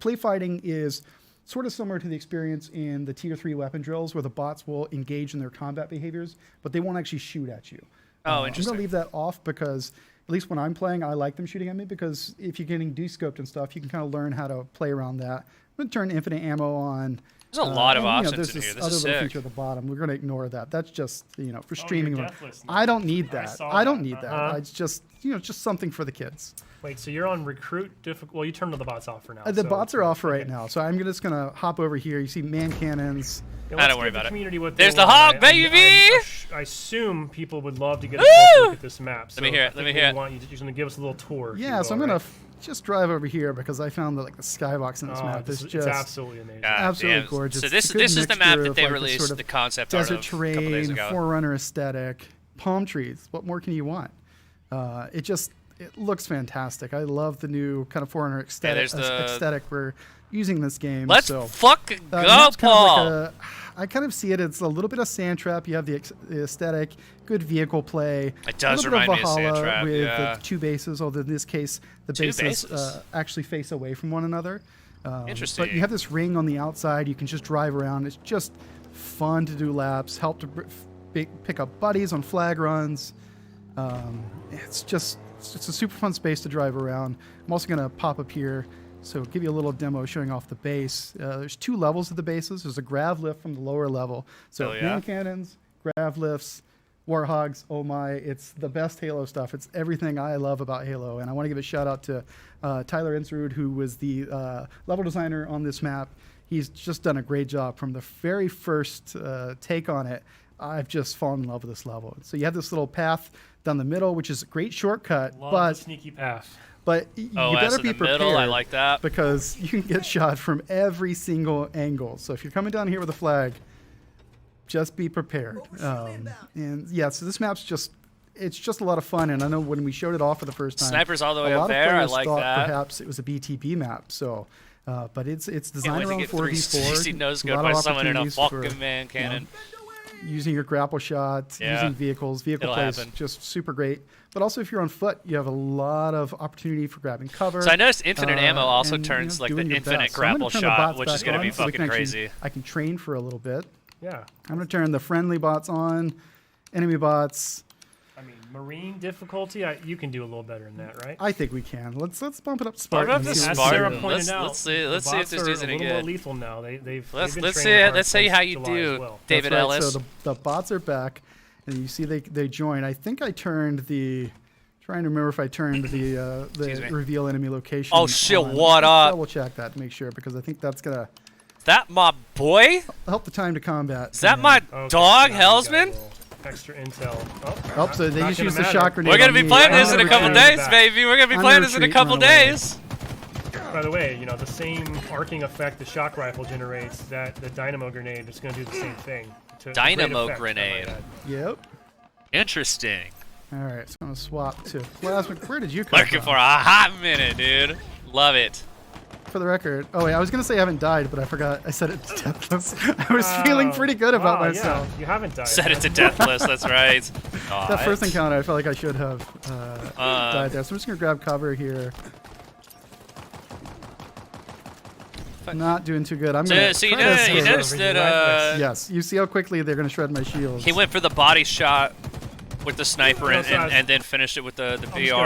Play fighting is sort of similar to the experience in the tier 3 weapon drills where the bots will engage in their combat behaviors, but they won't actually shoot at you. Oh, I'm interesting. going to leave that off because at least when I'm playing, I like them shooting at me because if you're getting descoped and stuff, you can kind of learn how to play around that. I'm going to turn infinite ammo on. There's a lot of and, options there's in here. This other is little sick. feature at the bottom. We're going to ignore that. That's just, for you're streaming. deathless now. I don't need I that. saw I don't that. need that. Uh-huh. It's just, just something for the kids. Wait, so you're on recruit difficult? Well, you turned the bots off for now. The so- bots are off for right okay. now, so I'm just going to hop over here. You see man cannons. Yeah, I let's don't worry give the about it. community what There's they the want. hog, baby! I assume people would love to get a closer look at this map. So me hear it, I let think me we hear it. want you just going to give us a little tour. if you Yeah, so I'm will, going right? to just drive over here because I found that the skybox in this Oh, map this is is, just it's absolutely amazing. God absolutely damn. gorgeous. So It's this a good this is the map mixture that of, they this released sort of the concept art desert of a couple days terrain, ago. Forerunner aesthetic, palm trees. What more can you want? It looks fantastic. I love the new kind of Forerunner there's the- aesthetic we're using this game. Let's so, fucking go, map's kind of Paul. I kind of see it. It's a little bit of Sand Trap. You have the aesthetic, good vehicle play. It does a little bit remind me of Valhalla Sand Trap, with yeah. the 2 bases, although in this case the Two bases, bases? actually face away from one another. Interesting. But you have this ring on the outside. You can just drive around. It's just fun to do laps. Help to pick up buddies on flag runs. It's a super fun space to drive around. I'm also going to pop up here, so give you a little demo showing off the base. There's 2 levels of the bases. There's a grav lift from the lower level. So Hell yeah. man cannons, grav lifts, warhogs. Oh my! It's the best Halo stuff. It's everything I love about Halo, and I want to give a shout out to Tyler Insrud, who was the level designer on this map. He's just done a great job from the very first take on it. I've just fallen in love with this level. So you have this little path down the middle, which is a great shortcut, Love but the sneaky path. you Oh, better in be the prepared. middle, I like that. Because you can get shot from every single angle. So if you're coming down here with a flag, just be prepared. And yeah, so this map's just a lot of fun. And I know when we showed it off for the first time, Snipers all the way a up lot there, of I players like thought that. perhaps it was a BTB map. So, but it's Can't designed wait to around get 3 4v4. CC no A scope lot by of someone in a opportunities for, fucking man cannon. using your grapple shot, Yeah. using vehicles. Vehicle It'll plays happen. just super great. But also, if you're on foot, you have a lot of opportunity for grabbing cover. So I noticed infinite ammo also and, turns like the doing your infinite best. So I'm gonna grapple turn the shot, bots which is back going to on be so we fucking can actually- crazy. I can train for a little bit. Yeah. I'm going to turn the friendly bots on, enemy bots. I mean, marine difficulty, you can do a little better than that, right? I think we can. Let's bump it up to Bump Spartan. it up and to see what As we Spartan. Sarah can do. pointed Let's out, see if the this bots dude's are any a little more good. lethal now. They've Let's been see training hard let's see since how you July do, as well. David That's right. Ellis. So the bots are back, and you see they join. I think I turned the. Trying to remember if I turned the Excuse me. reveal enemy location. Oh, shit, on. what Let's up? Double check that to make sure because I think that's gonna Is that my boy? help the time to combat. Is that and my Okay, dog, now we got a Hellsman? little Extra intel. Oh, so they not just gonna used the matter. shock grenade. We're gonna on be me. playing I'm this in a gonna couple retreat. days, back. baby. We're gonna be I'm playing gonna this in a retreat, couple run away. days. By the way, the same arcing effect the shock rifle generates, that the dynamo grenade is going to do the same thing. To great Dynamo effect, I might grenade. add. Yep. Interesting. All right, so I'm gonna swap to plasma. Where did you come Looking from? for a hot minute, dude. Love it. For the record, oh wait, I was gonna say I haven't died, but I forgot. I said it deathless. I was feeling pretty good about wow, myself. Yeah, you haven't died. Set it to deathless. That's right. That first encounter, I felt like I should have died there. So I'm just gonna grab cover here. Not doing too good. I'm gonna. So you try to know, you escape. noticed that Yes, you see how quickly they're gonna shred my shields. he went for the body shot with the sniper No, so I was- and then finished it with the I'm just VR.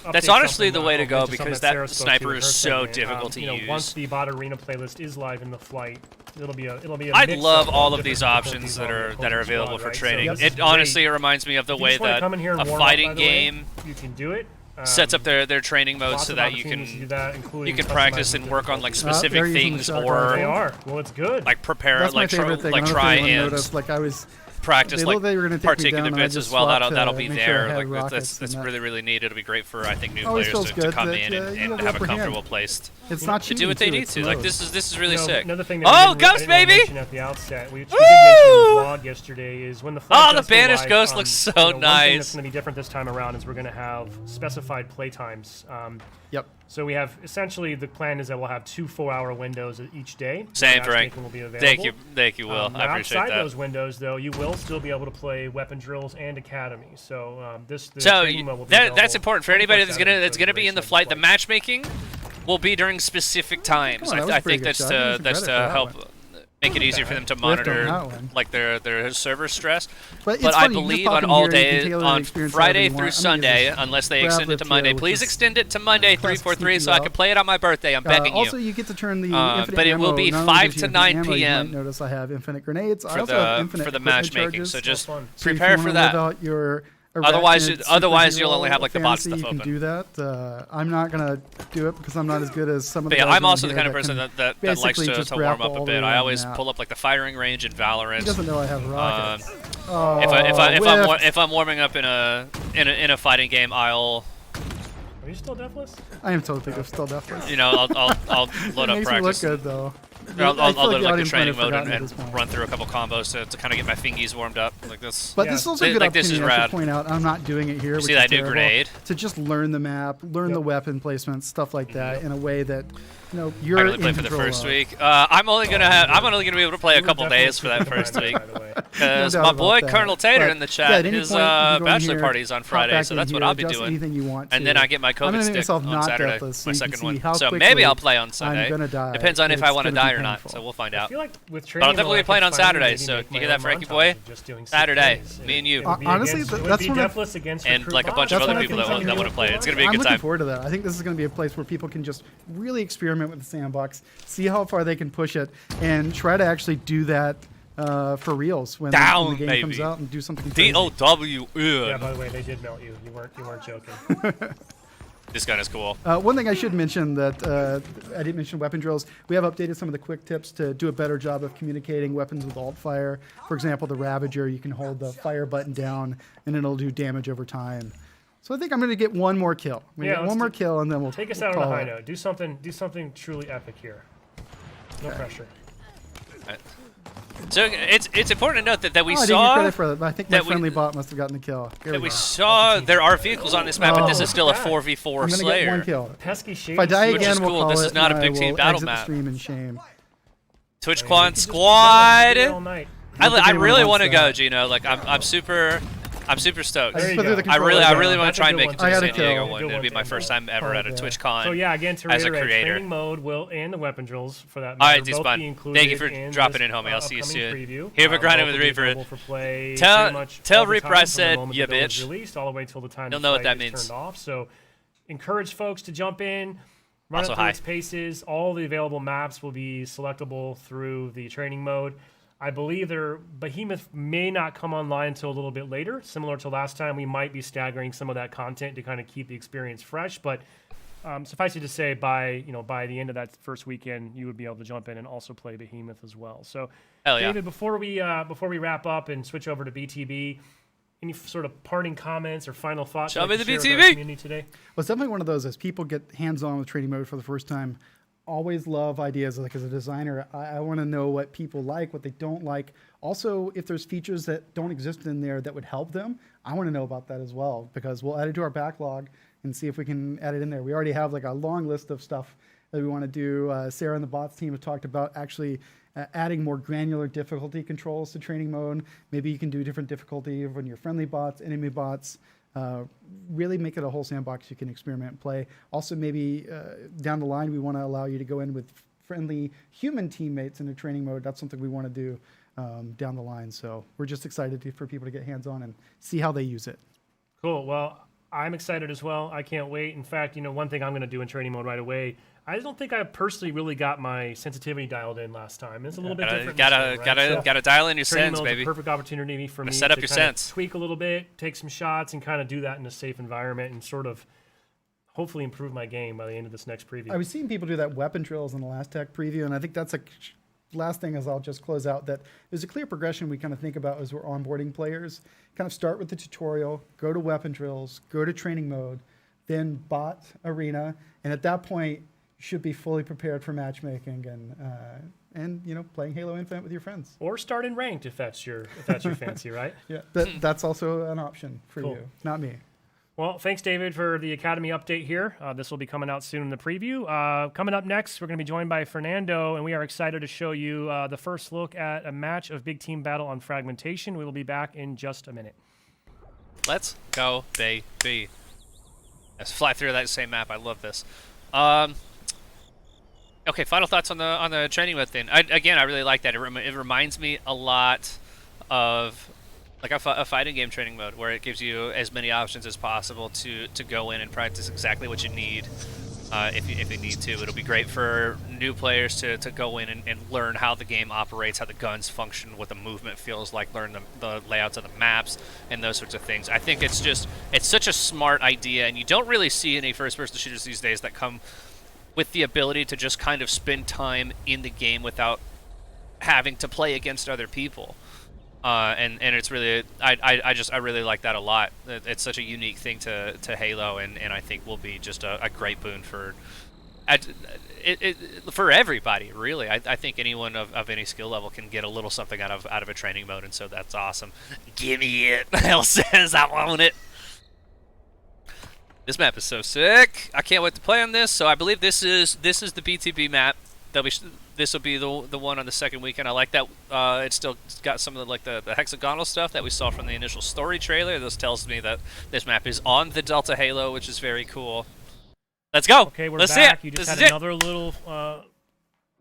gonna That's update honestly something the way to I'll go mention something because Sarah that spoke to sniper in is her so segment. difficult to use. Once the bot arena playlist is live in the flight, it'll be a I mix love of all of different these difficulties options that on the are opposing available squad, for right? So training. this is It honestly great. reminds me of the If you way just wanna that come in here and a warm up, fighting by the way, game you can do it. sets up their training modes Lots so of that you opportunities to do can that, including practice customizing and work on like difficulties. specific they're using the things shock or They rifle. are. Well, it's good. like prepare That's my like favorite thing. like I don't know if try anyone and noticed. Like I was practice They like looked like they were gonna take me particular down, and I bits just as well. swapped That'll to be make sure I there. had Like rockets that's and that. really neat. It'll be great for I think new Always players feels to good come that, in you and have the have a upper hand. comfortable place It's not to do cheating, what they too, need it's to. Like smooth. this is really sick. Another thing that Oh, we didn't, Ghost I didn't baby! mention at the outset, we did mention in the vlog yesterday, is when the flight Oh, the does go banished live, ghost looks so one thing nice. that's going to be different this time around is we're going to have specified play times. Yep. So we have essentially the plan is that we'll have 2 4-hour windows each day. Same, where Frank. matchmaking will be Thank you, Will. I appreciate outside that. those windows, though, you will still be able to play weapon drills and academy. So the So training mode will be that's available important for anybody that's 24/7, that's so gonna you're be in the excited to flight. The play. matchmaking will be during specific times. Come on, that was I a pretty think good that's shot. Give me to some that's credit to for that help one. make it easier for them to Lift on monitor that one. like their server stress. But it's But I funny, you just believe pop on in all here, you can days, tailor the on experience Friday however you through want. I'm gonna Sunday, use this unless they grab extend it to lift Monday. here, which Please is extend it to Monday classic 343 sneaky so I can route. play it on my birthday. I'm begging Also, you. you get to turn the infinite But it will ammo. be Not only 5 gives you to infinite 9 ammo, you p.m. might notice I have infinite grenades. I for also have the infinite for the equipment matchmaking. charges. So just fun. So if you prepare wanna for live that. out your Otherwise, arachnid you'll only have superhero like the bot fantasy, stuff you can open. do that. I'm not gonna do it because I'm not as good as some of the But yeah, guys I'm around also the here kind of person can that likes basically to just warm wrap up a all the bit. way I around always the map. pull up like the firing range in Valorant. He doesn't know I have rockets. If I'm warming up in a fighting game, I'll Are you still deathless? I am totally still definitely. I'll load It up makes practice. me look good though. I'll I feel load the like the audience might training have mode forgotten at and this point. run through a couple combos to kind of get my fingies warmed up. Like this. But Yeah. this is also a good Like, this is opportunity, I rad. should point out. I'm not doing it here, which See is that new terrible, grenade? to just learn the map, learn the weapon placement, stuff like that, in a way that you're I really in played for the control first of. week. I'm only gonna be able to play a You were couple definitely days for that super first week. behind, by the way. Because No doubt my about boy that. Colonel Tater But, in the yeah, chat, at any his point, you can go in bachelor here, party's on hop Friday, back so in that's what here, I'll be adjust doing. anything you want And to. then I get my I'm gonna COVID make stick myself on not Saturday, deathless, so my you can second see one. how So quickly maybe I'll play on Sunday. I'm gonna die. Depends on if It's I want to gonna be die or not. painful. So we'll find I out. feel like with But training I'll definitely mode, be playing I on could finally Saturday, maybe so make you my hear that, own Frankie montage boy? of just doing sick Saturday, things. me and you. It would be Honestly, against- it would that's be one of- deathless against And recruit like a bunch bots. of That's other one of the people things that I'm want gonna to play. It's gonna be a I'm good looking time. forward to that. I think this is going to be a place where people can just really experiment with the sandbox, see how far they can push it, and try to actually do that for reals when Down, the game baby. comes out and do something crazy. DOW. Yeah, by the way, they did melt you. You weren't joking. This gun is cool. One thing I should mention that I didn't mention weapon drills. We have updated some of the quick tips to do a better job of communicating weapons with alt fire. For example, the Ravager, you can hold the fire button down and it'll do damage over time. So I think I'm going to get one more kill. I'm gonna Yeah, get let's one more do- kill and then we'll Take us we'll out on a call high it. note. Do something truly epic here. No pressure. So it's important to note that we Oh, I didn't get saw credit for that, but I think my that we- friendly bot must have gotten the kill. There that we go. saw there are vehicles on this map, but this Oh, is still a God. 4v4 I'm going to Slayer. get one kill. Pesky shade. If I die Which again, is we'll cool. call This it is not a and big I team will battle exit the map. stream in shame. Twitch You Quan could just Squad. do it all night. I think really anyone want to wants go, that. Gino. Like I'm super stoked. I There just you put through go. the I really controller. want That's to a try good and make one it to to I the gotta San kill. Diego Good one. one It'll be to my end first on. time ever at a yeah. TwitchCon So yeah, again to as a reiterate, creator. training mode will and the weapon drills for that All matter. right, dude, both Spun. be included Thank you for in dropping this, in, homie. I'll see you upcoming soon. Preview. Here we grinding Both with will be Reaper. available for play Tell- pretty much tell all the Reaper time I from the said, moment "Ya the bill is bitch." released all the way till the time He'll the know what flight that is means. turned off. So encourage folks to jump in. Run Also it through hi. its paces. All the available maps will be selectable through the training mode. I believe their Behemoth may not come online until a little bit later. Similar to last time, we might be staggering some of that content to kind of keep the experience fresh. But suffice it to say, by the end of that first weekend, you would be able to jump in and also play Behemoth as well. So, Hell yeah. David, before we wrap up and switch over to BTB, any sort of parting comments or final thoughts? Show you'd me like the to share with BTB. our community today. Well, it's definitely one of those as people get hands-on with training mode for the first time. Always love ideas. Like as a designer, I want to know what people like, what they don't like. Also, if there's features that don't exist in there that would help them, I want to know about that as well because we'll add it to our backlog and see if we can add it in there. We already have like a long list of stuff that we want to do. Sarah and the bots team have talked about actually adding more granular difficulty controls to training mode. Maybe you can do different difficulty when you're friendly bots, enemy bots. Really make it a whole sandbox you can experiment and play. Also, maybe down the line, we want to allow you to go in with friendly human teammates in a training mode. That's something we want to do down the line. So we're just excited for people to get hands-on and see how they use it. Cool. Well, I'm excited as well. I can't wait. In fact, one thing I'm going to do in training mode right away. I don't think I personally really got my sensitivity dialed in last time. It's a little bit different. this time, right? Gotta dial in your Training sense, mode's baby. a perfect opportunity for me set up to your kind of sense. tweak a little bit, take some shots, and kind of do that in a safe environment and sort of hopefully improve my game by the end of this next preview. I was seeing people do that weapon drills in the last tech preview, and I think that's last thing is I'll just close out that there's a clear progression we kind of think about as we're onboarding players. Kind of start with the tutorial, go to weapon drills, go to training mode, then bot arena, and at that point you should be fully prepared for matchmaking and you know, playing Halo Infinite with your friends. Or start in ranked if that's your fancy, right? Yeah, that's also an option for you, not me. Well, thanks, David, for the Academy update here. This will be coming out soon in the preview. Coming up next, we're going to be joined by Fernando, and we are excited to show you the first look at a match of Big Team Battle on Fragmentation. We will be back in just a minute. Let's go, baby. Let's fly through that same map. I love this. Okay, final thoughts on the training mode thing. I really like that. It reminds me a lot of like a fighting game training mode, where it gives you as many options as possible to go in and practice exactly what you need if you need to. It'll be great for new players to go in and learn how the game operates, how the guns function, what the movement feels like, learn the layouts of the maps, and those sorts of things. I think it's such a smart idea, and you don't really see any first-person shooters these days that come with the ability to just kind of spend time in the game without having to play against other people. And it's really, I really like that a lot. It's such a unique thing to Halo, and I think will be just a great boon for everybody, really. I think anyone of any skill level can get a little something out of a training mode, and so that's awesome. Gimme it. Hell says I want it. This map is so sick. I can't wait to play on this. So I believe this is the BTB map. This will be the one on the second weekend. I like that. It's still got some of the hexagonal stuff that we saw from the initial story trailer. This tells me that this map is on the Delta Halo, which is very cool. Let's go. Okay, we're Let's back. See it. You just This had is another little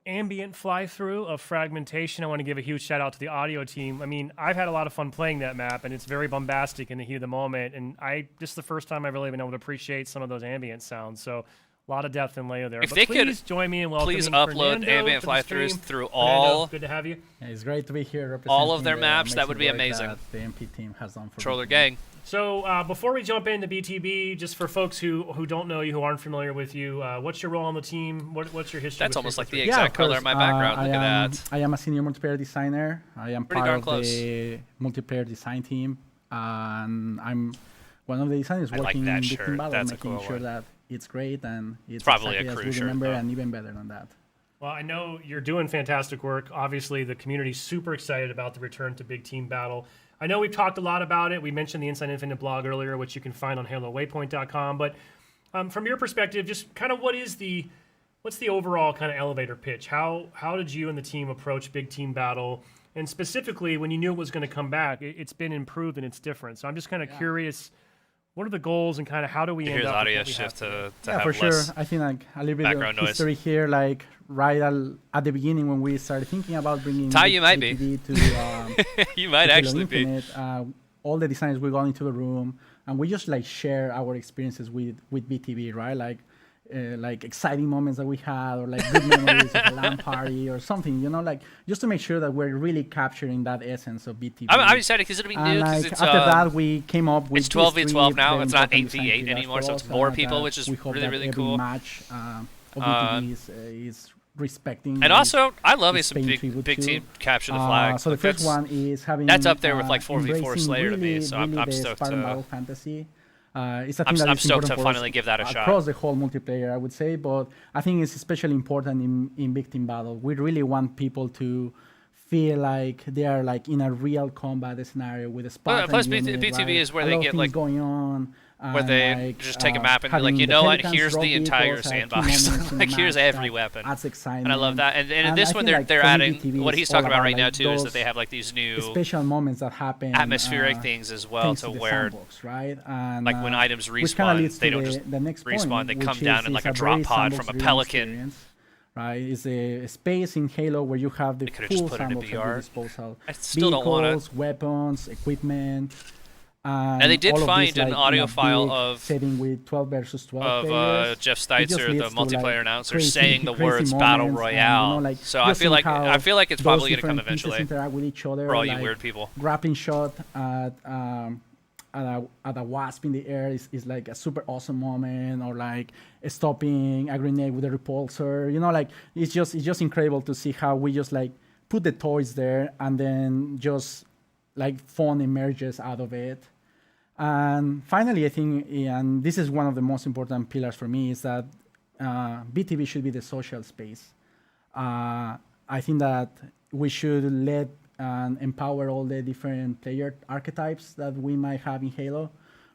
ambient fly-through of Fragmentation. I want to give a huge shout-out to the audio team. I mean, I've had a lot of fun playing that map, and it's very bombastic in the heat of the moment, and this is the first time I've really been able to appreciate some of those ambient sounds, so a lot of depth and layer there. If but they please could, join me in welcoming please upload Fernando ambient to the fly-throughs stream. through Fernando, all good to have you. Yeah, it's great to be here representing all of their the maps. That would be work amazing. that the MP team has done for Controller BTB. gang. So before we jump into BTB, just for folks who don't know you, who aren't familiar with you, what's your role on the team? What's your history? That's with almost like the Free? exact of color course. of my background. Look at that. I am a senior multiplayer designer. I am Pretty part darn of close. the multiplayer design team, and I'm one of the designers I like working that in shirt. Big Team Battle, That's a making cool sure one. that it's great and it's Probably a exactly as crew we shirt, remember, though. and even better than that. Well, I know you're doing fantastic work. Obviously, the community's super excited about the return to Big Team Battle. I know we've talked a lot about it. We mentioned the Inside Infinite blog earlier, which you can find on HaloWaypoint.com. But from your perspective, just kind of what's the overall kind of elevator pitch? How did you and the team approach Big Team Battle? And specifically, when you knew it was going to come back, it's been improved and it's different. So I'm just kind of curious, what are the goals and kind of how do we end Here's up audio with what we have shift today? to Yeah, have for sure. less. I think like a little bit background of noise. history here, like right at the beginning when we started thinking about bringing Ty, you might be. BTB to You might to Halo actually be. Infinite, all the designers we got into the room and we just like share our experiences with BTB, right? Like exciting moments that we had, or like good memories of a LAN party or something, you know, like just to make sure that we're really capturing that essence of BTB. I'm excited because it'll be new. And Because like it's after that, we came up with it's 12v12 these now. three It's not very 8v8 important design anymore, pillars so it's for more us, people, that which is we hope really, that really every cool. match of BTB is respecting. And also, I love me is some paying big tribute big to. team capture the flag. So the Like, first that's- one is having that's up there with, like, 4v4 embracing Slayer to me, really, so I'm really the stoked Spartan to- Battle Fantasy. It's a I'm thing that is stoked to important for finally us give that a shot. across the whole multiplayer, I would say, but I think it's especially important in Big Team Battle. We really want people to feel like they are like in a real combat scenario with a Spartan plus unit, BTB right? is where a they lot of get, things like, going on. where and, they like, just take a map and be like, having you the know what? Pelicans Here's drop the entire vehicles are key sandbox. moments in the Like, here's match every that weapon. adds excitement. And I love that. And I this one, feel like they're for me, adding BTB what is he's all talking about about, right now like, too is that those they have like these new special moments that happen atmospheric things as well, thanks to the where sandbox, right? And, like when items which kinda respawn, leads they to don't just the next respawn, point, they which come down in is like a a drop very pod from a sandbox-driven pelican. experience, right? It's a space in Halo where you have the They could've just full put it in sandbox at your VR. disposal. I still don't want Vehicles, weapons, equipment. And they did all of find this, an like, in audio a file big of setting with 12 versus 12 of players. Jeff It just Steitzer, the leads to, multiplayer like, announcer, crazy- saying the crazy words "Battle moments, and, Royale." like, So I just feel seeing like it's how probably those going to come different pieces eventually interact with each other, for all you like weird people. grappling shot at a wasp in the air is like a super awesome moment, or like stopping a grenade with a repulsor. You know, like it's just incredible to see how we just like put the toys there and then just like fun emerges out of it. And finally, I think, and this is one of the most important pillars for me, is that BTB should be the social space. I think that we should let and empower all the different player archetypes that we might have in Halo,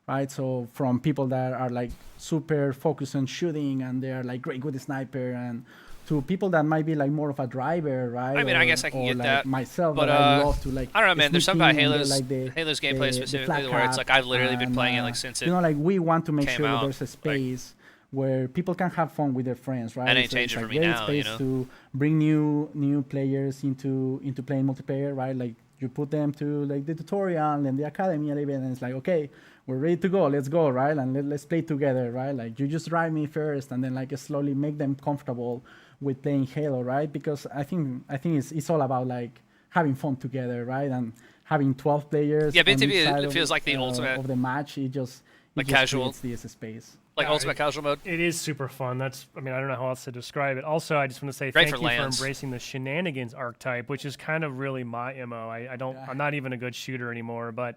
right? So from people that are like super focused on shooting and they're like great with the sniper, and to people that might be like more of a driver, right? I mean, I guess I can get like that. myself, but I love to like. I don't know, man. There's something about sneak in Halo's like Halo's gameplay the specifically flat where it's cap, like I've literally been and, playing it like since it. You know, like we want to make came sure that out, there's a space where people can have fun with their friends, right? That ain't It's changing a for me great now, you space know? to bring new players into playing multiplayer, right? Like you put them to like the tutorial and the academy and even, and it's like, okay, we're ready to go, let's go, right? And let's play together, right? Like you just drive me first, and then like slowly make them comfortable with playing Halo, right? Because I think it's all about like having fun together, right? And having 12 players. Yeah, on each BTB, side it of feels like the ultimate of the match. It just like casual creates this space. like ultimate casual mode. It is super fun. I mean, I don't know how else to describe it. Also, I just want to say Great thank for you lands. for embracing the shenanigans archetype, which is kind of really my MO. I'm not even a good shooter anymore, but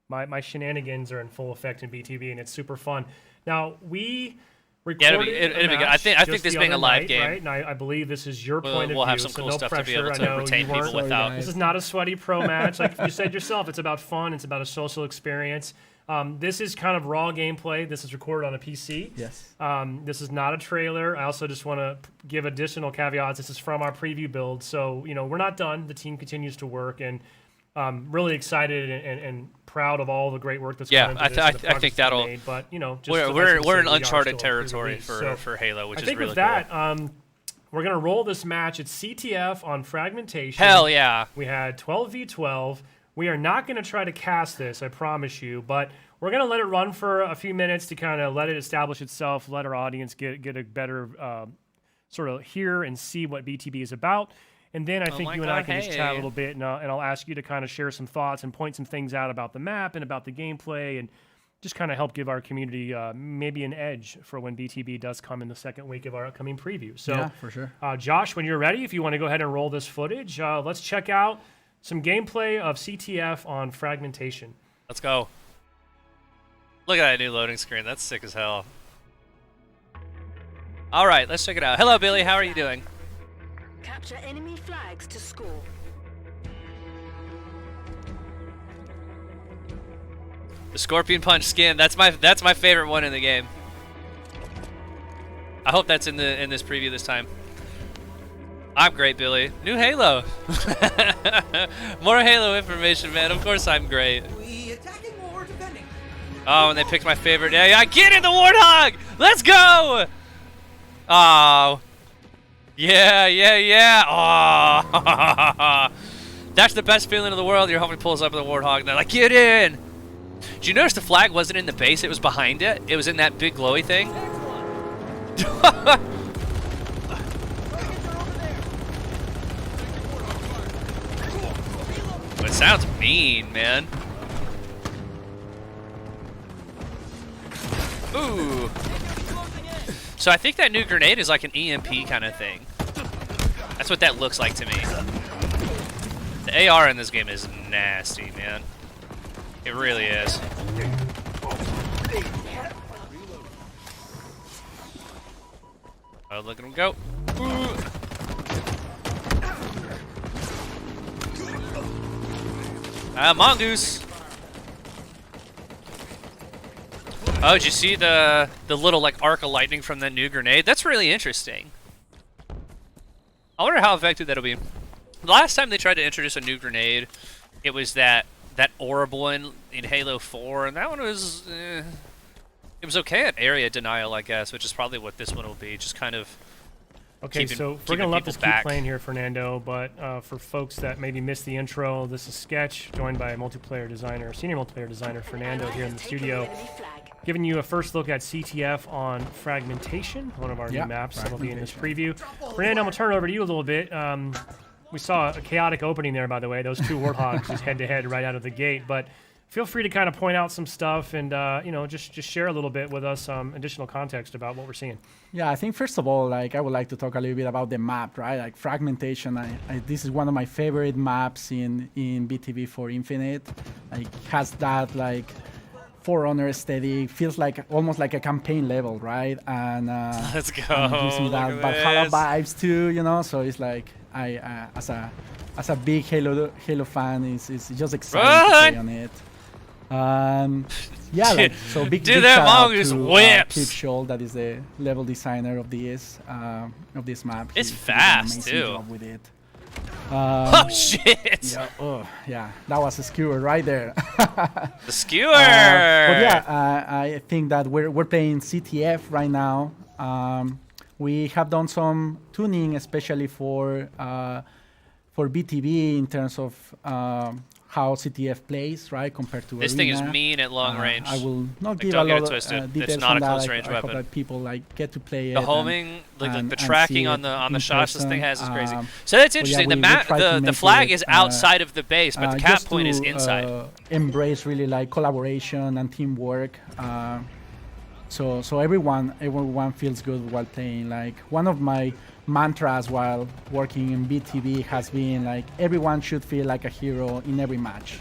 my shenanigans are in full effect in BTB, and it's super fun. Now, we recorded it'll be good. match I think just this the being a other live night, game, right? And I believe this is your point of view. we'll have some so cool no stuff to be pressure. able I to know retain you people weren't- without. This is not a sweaty pro match. Like you said yourself, it's about fun. It's about a social experience. This is kind of raw gameplay. This is recorded on a PC. Yes. This is not a trailer. I also just want to give additional caveats. This is from our preview build. So, we're not done. The team continues to work, and really excited and proud of all the great work that's Yeah, gone into this. and the I progress think that's that'll. been made. But, just We're suffice it to we're say, in we are uncharted still territory pre-release. for Halo, which I is think really with that, cool. we're going to roll this match. It's CTF on Fragmentation. Hell yeah. We had 12v12. We are not going to try to cast this, I promise you, but we're going to let it run for a few minutes to kind of let it establish itself, let our audience get a better sort of hear and see what BTB is about. And then I think my you and I God, can just chat a hey. little bit, and I'll ask you to kind of share some thoughts and point some things out about the map and about the gameplay, and just kind of help give our community maybe an edge for when BTB does come in the second week of our upcoming preview. So, Yeah, for sure. Josh, when you're ready, if you want to go ahead and roll this footage, let's check out some gameplay of CTF on Fragmentation. Let's go. Look at that new loading screen. That's sick as hell. All right, let's check it out. Hello, Billy. How are you doing? Capture enemy flags to score. The Scorpion Punch skin. That's my favorite one in the game. I hope that's in this preview this time. I'm great, Billy. New Halo. More Halo information, man. Of course I'm great. We attacking or defending? Oh, and they picked my favorite. Yeah, get in the Warthog! Let's go! Oh. Yeah. Oh. That's the best feeling in the world. Your homie pulls up with a Warthog, and they're like, get in! Did you notice the flag wasn't in the base? It was behind it. It was in that big glowy thing. It sounds mean, man. Ooh. So I think that new grenade is like an EMP kind of thing. That's what that looks like to me. The AR in this game is nasty, man. It really is. Oh, look at him go. Ooh. Mongoose. Oh, did you see the little like arc of lightning from that new grenade? That's really interesting. I wonder how effective that'll be. The last time they tried to introduce a new grenade, it was that orb one in Halo 4, and that one was it was okay at area denial, I guess, which is probably what this one will be. Just kind of. Okay, so we're going to let this keep playing here, Fernando, but for folks that maybe missed the intro, this is Sketch, joined by senior multiplayer designer Fernando here in the studio, giving you a first look at CTF on Fragmentation, one of our new maps that'll be in this preview. Fernando, I'm going to turn it over to you a little bit. We saw a chaotic opening there, by the way, those two Warthogs just head-to-head right out of the gate, but feel free to kind of point out some stuff and just share a little bit with us some additional context about what we're seeing. Yeah, I think first of all, like I would like to talk a little bit about the map, right? Like fragmentation. This is one of my favorite maps in BTV for Infinite. Like has that like Forerunner aesthetic, feels like almost like a campaign level, right? And Let's go. and using Look that at Valhalla this. vibes too, you know. So it's like I as a big Halo fan, is just excited to play on it. Yeah, like, so big Dude, big that shout out mongoose to whips. Clip Scholl, that is the level designer of this map. It's He did an fast, amazing too. job with it. Oh shit! Yeah, yeah, that was a skewer right there. The skewer. But yeah, I think that we're playing CTF right now. We have done some tuning, especially for BTB in terms of how CTF plays, right, compared to This Arena. thing is mean at long range. I will not Like, give don't a get it lot twisted. of It's details not on a that. close range I hope weapon. that people like get to play it. The homing, like the and tracking see on it the in shots this thing person. has is crazy. So that's But yeah, interesting. we The map, try to the make flag it, is outside of the base, but the cap just point is to, inside. Embrace really like collaboration and teamwork. So everyone feels good while playing. Like one of my mantras while working in BTB has been like everyone should feel like a hero in every match,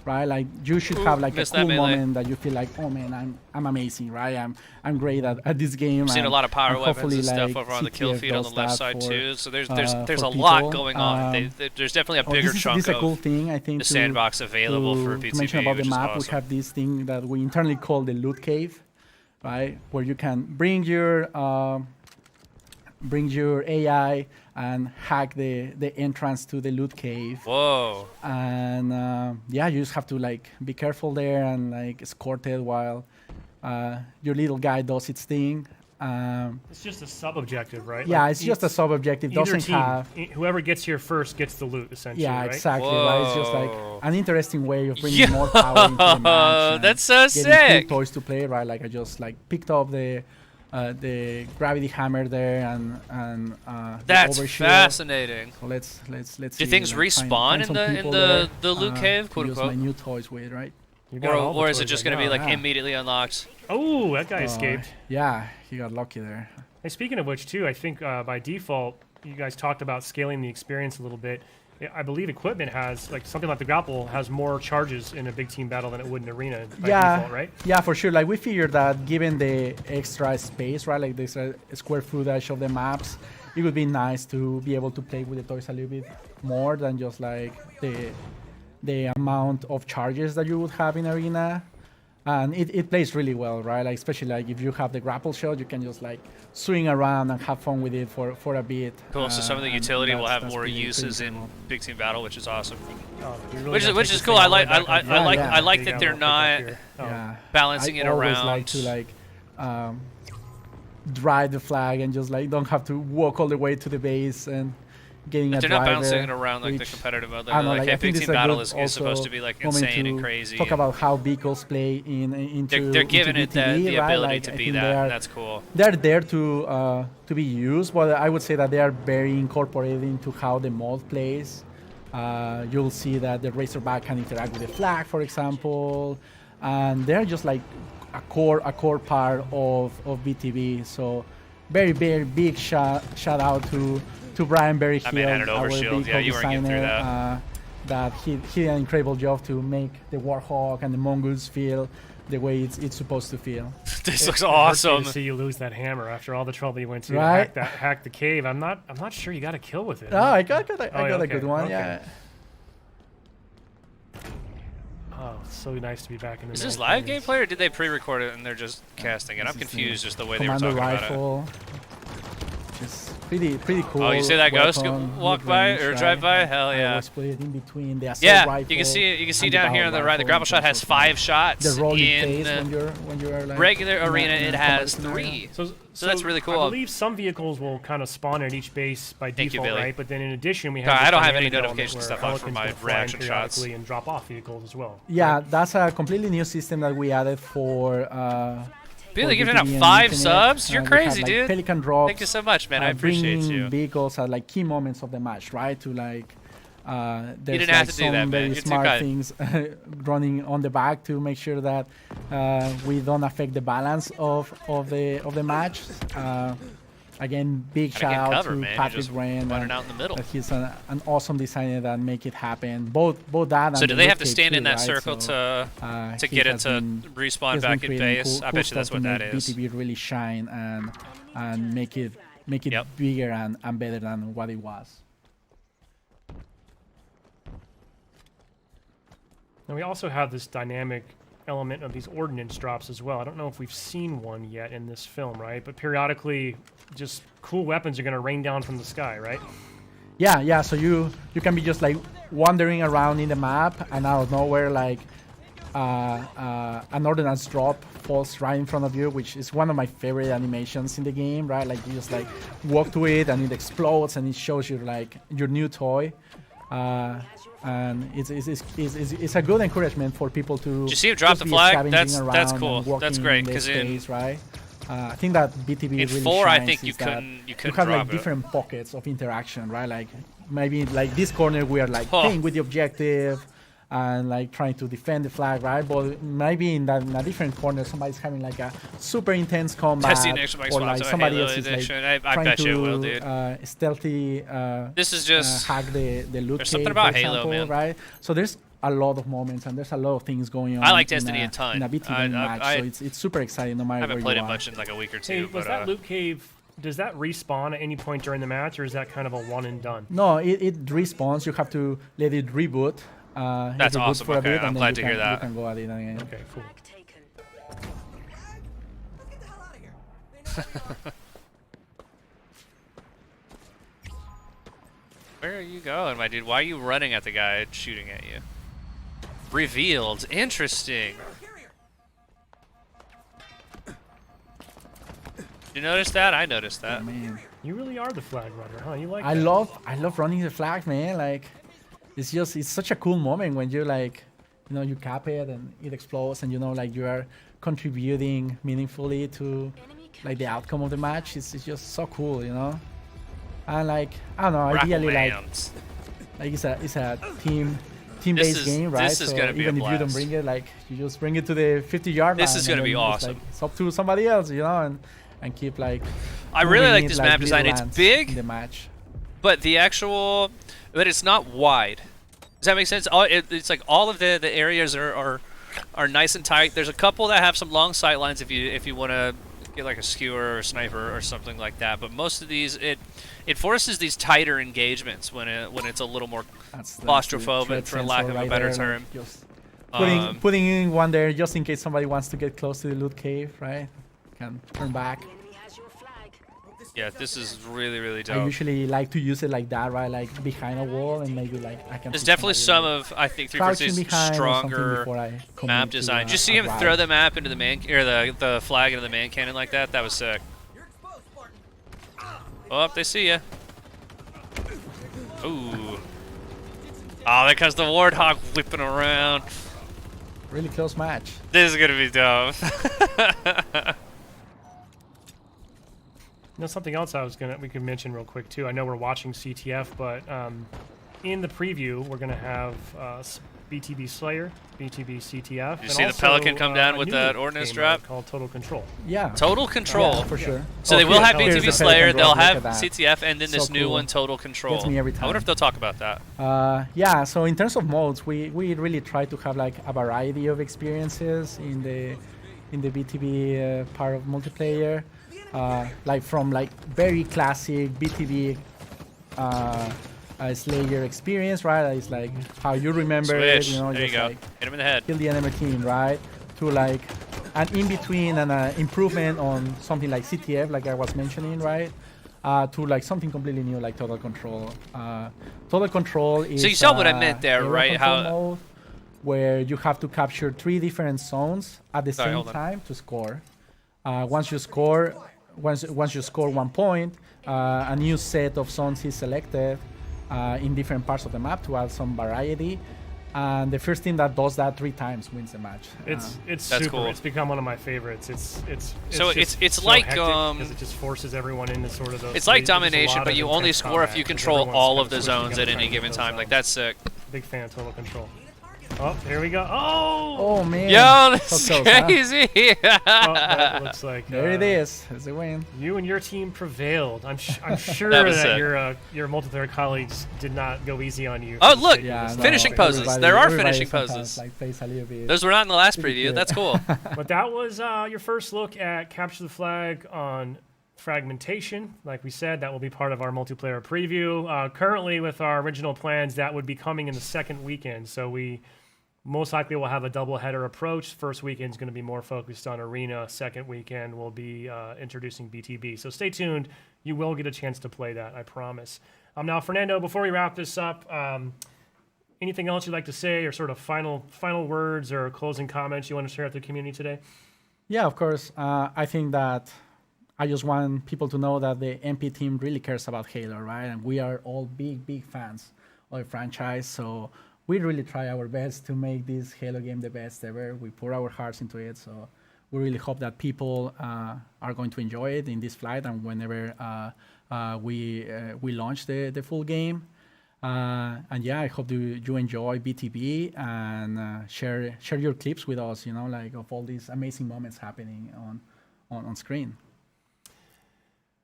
right? Like you should have like a missed that cool melee. moment that you feel like, oh man, I'm amazing, right? I'm great at this game. I've seen a and- lot of power and weapons hopefully, and stuff like, over on the kill CTF feed on the does left that side for, too. So there's a for lot people. going on. There's definitely a bigger this chunk is a cool of thing, I think, the sandbox available for to mention BTB, about the which is map. We awesome. have this thing that we internally call the loot cave, right? Where you can bring your AI and hack the entrance to the loot cave. Whoa. And yeah, you just have to like be careful there and like escort it while your little guy does its thing. It's just a sub-objective, right? Yeah, Like, it's just a sub-objective. either Doesn't team, have. whoever gets here first gets the loot, essentially. Yeah, right? exactly. Right? It's just like Whoa. an interesting way of bringing more power into the match. and That's so getting sick. cool toys to play, right? Like I just like picked up the gravity hammer there and That's the overshield. fascinating. So let's Do see, things like, respawn find in some the people there, loot cave, to quote use unquote? my new toys with, right? You got all the Or is it toys just right going to be now. like yeah. immediately unlocked? Oh, that guy escaped. Yeah, he got lucky there. Hey, speaking of which, too, I think by default, you guys talked about scaling the experience a little bit. I believe equipment has, like something like the grapple, has more charges in a big team battle than it would in arena by default, right? Yeah, for sure. Like we figured that given the extra space, right, like this square footage of the maps, it would be nice to be able to play with the toys a little bit more than just like the amount of charges that you would have in arena. And it plays really well, right? Like especially like if you have the grapple shot, you can just like swing around and have fun with it for a bit. Cool. So some of the and utility will have that's more pretty uses in cool. big team battle, which is awesome. Oh, you really Which gotta is take this cool. thing I all the way like back up. yeah. I like You that got they're a little not pickup here. Oh. Yeah. balancing it I always around. like to like drive the flag and just like don't have to walk all the way to the base and getting But a they're not driver, balancing it around like the which competitive mode. I They're don't know, like, like, hey, I think big this team is a battle good is also supposed to be like moment insane and to crazy. Talk about how vehicles play into They're giving it BTB, the right? ability Like, to I be think that. And that's cool. they're there to be used, but I would say that they are very incorporated into how the mod plays. You'll see that the Razorback can interact with the flag, for example, and they're just like a core part of BTB. So very big shout out to Brian Berryhill, I mean, had an our overshield. Yeah, vehicle you weren't getting through designer, that he did an incredible job to make the Warhawk and the Mongoose feel the way it's supposed to feel. This looks It hurts me awesome. to see you lose that hammer after all the trouble you went to Right? hack the cave. I'm not sure you got a kill with it. Oh, I got a okay, good one. okay. Yeah. Oh, it's so nice to be back in the. Is this main live series. gameplay or did they pre-record it and they're just casting it? I'm This is the confused just the way they were Commando talking about it. rifle. Just pretty cool. Oh, you see that ghost weapon, walk mid by range, or right? drive by? Hell I yeah. always put it in between the assault Yeah, rifle. you can see and the down here on the battle right. The rifle grapple in shot terms has of, 5 shots. the rolling In phase when you're like regular in a- arena, in a it combat has scenario. 3. So that's really cool. I believe some vehicles will kind of spawn at each base by Thank you, default, Billy. right? But then in addition, we have. I this don't have any dynamic element notification where stuff on for Helicons my can fly in reaction shots. periodically and drop off vehicles as well. Yeah, that's a completely new system that we added for. Billy, for giving out BTB and 5 Infinite. subs? You're We crazy, have, like, dude. Pelican drops. Thank you so much, man. I appreciate bringing you. vehicles at like key moments of the match, right? To like There's didn't like have to do some that, man. very You're too smart kind. things running on the back to make sure that we don't affect the balance of the match. Again, big Gotta shout get out cover, to man. You're Patrick just Rand. running out in the middle. He's an awesome designer that make it happen. Both that and So do the they loot have to cage stand too, in that right? circle So, to he get it has to been- respawn he's back been in creating base? I bet you that's what that is. BTB really shine and make it Yep. bigger and better than what it was. And we also have this dynamic element of these ordnance drops as well. I don't know if we've seen one yet in this film, right? But periodically, just cool weapons are going to rain down from the sky, right? Yeah. So you can be just like wandering around in the map, and out of nowhere, like an ordnance drop falls right in front of you, which is one of my favorite animations in the game, right? Like you just like walk to it, and it explodes, and it shows you like your new toy. And it's a good encouragement for people to. Did you see him drop just the be flag? scavenging That's around cool. and walking That's great, in the 'cause in- space, right? I think that BTB In really 4, I shines think you is that couldn't you drop have like it. different pockets of interaction, right? Like maybe like this corner we are like Oh. playing with the objective and like trying to defend the flag, right? But maybe in a different corner somebody's having like a super intense combat, Testing an extra or like sponsor, somebody Halo else is like edition. I trying bet to you it will, dude. stealthy This is just hack the loot there's cave, something about for Halo, example, man. right? So there's a lot of moments and there's a lot of things going on. I like in Destiny a ton. in a BTB I- match, I- so it's super exciting no I matter haven't where played you it are. much in like a week or two. Hey, was but that loot cave, does that respawn at any point during the match, or is that kind of a one and done? No, it respawns. You have to let it reboot. It That's reboots awesome. for a Okay, bit, I'm and then glad you to hear can- that. You can go at it again. Okay, cool. Flag taken. Let's get the hell out of here. They know where we are. Where are you going, my dude? Why are you running at the guy shooting at you? Revealed. Interesting. Carrier. Did you notice that? I noticed that. Man, You really are the flag runner, huh? You like I that. love running the flag, man. Like, it's such a cool moment when you like, you cap it and it explodes, and like you are contributing meaningfully to Enemy like the outcome of the match. It's just so cool, And like I don't know, ideally Racklemans. like it's a team-based is- game, right? this is So gonna be a even if you don't blast. bring it, like you just bring it to the 50-yard line. This is and gonna be then it's, awesome. like, it's up to somebody else, and keep like. I really moving like it this like map design. little It's ants big, in the match. but it's not wide. Does that make sense? It's like all of the areas are nice and tight. There's a couple that have some long sight lines if you want to get like a skewer or a sniper or something like that. But most of these it forces these tighter engagements when it's a little more That's the claustrophobic, threat for lack sensor of a right better there, term. like, just Um, putting in one there just in case somebody wants to get close to the loot cave, right? Can turn back. The enemy has your flag. Yeah, this is really I dope. usually like to use it like that, right? Like behind a wall, and maybe like I can. There's see definitely some somebody, of I think crouching 343's behind or something stronger before I commit map to, design. Did you see a him route. throw the map into the the flag into the man cannon like that? That was sick. You're exposed, Spartan. Oh, they see ya. Ooh. Oh, there comes the Warthog whipping around. Really close match. This is gonna be dope. Something else we could mention real quick too. I know we're watching CTF, but in the preview we're gonna have BTB Slayer, BTB CTF. You see the Pelican come down with that ordnance drop? called Total Control. Yeah. Total Control. Yeah, for sure. So they will have here's BTB the Slayer, Pelican they'll drop, have look at that. CTF, and then this So new cool. one, Total Control. Gets me every I wonder time. if they'll talk about that. Yeah, so in terms of modes, we really try to have like a variety of experiences in the BTB part of multiplayer, like from like very classic BTB Slayer experience, right? It's like how you remember Switch. it, There you just go. like Hit him in the head. kill the enemy team, right? To like an in between and an improvement on something like CTF, like I was mentioning, right? To like something completely new, like Total Control. Total Control is. So you saw what I meant there, area right? control How- mode where you have to capture 3 different zones at the Sorry, same hold on. time to score. Once you score 1 point, a new set of zones is selected in different parts of the map to add some variety. and the first team that does that 3 times wins the match. It's That's super. cool. It's become one of my favorites. It's So just it's so like, hectic 'cause it just forces everyone into sort of those. It's like there's just a domination, lot but of you only intense score if combat you 'cause control everyone's all kinda of the switched zones together at any trying to given get time. those Like, zones. that's sick. Big fan of total control. Oh, here we go. Oh, Oh man! Yo, this is So close, huh? crazy. oh that looks like There it is. It's a win. You and your team prevailed. I'm sure That was that sick. your multiplayer colleagues did not go easy on you. Oh, for the look, sake of Yeah, this no, finishing knowledge. poses. everybody- There are everybody finishing sometimes, poses. Like plays a little bit. Those were not in the last Pretty preview. good. That's cool. But that was your first look at Capture the Flag on fragmentation. Like we said, that will be part of our multiplayer preview. Currently, with our original plans, that would be coming in the second weekend. So we most likely will have a double-header approach. First weekend is going to be more focused on Arena. Second weekend will be introducing BTB. So stay tuned. You will get a chance to play that, I promise. Now, Fernando, before we wrap this up, anything else you'd like to say, or sort of final words or closing comments you want to share with the community today? Yeah, of course. I think that I just want people to know that the MP team really cares about Halo, right? And we are all big fans of the franchise. So we really try our best to make this Halo game the best ever. We pour our hearts into it. So we really hope that people are going to enjoy it in this flight and whenever we launch the full game. And yeah, I hope you enjoy BTB and share your clips with us, like of all these amazing moments happening on screen.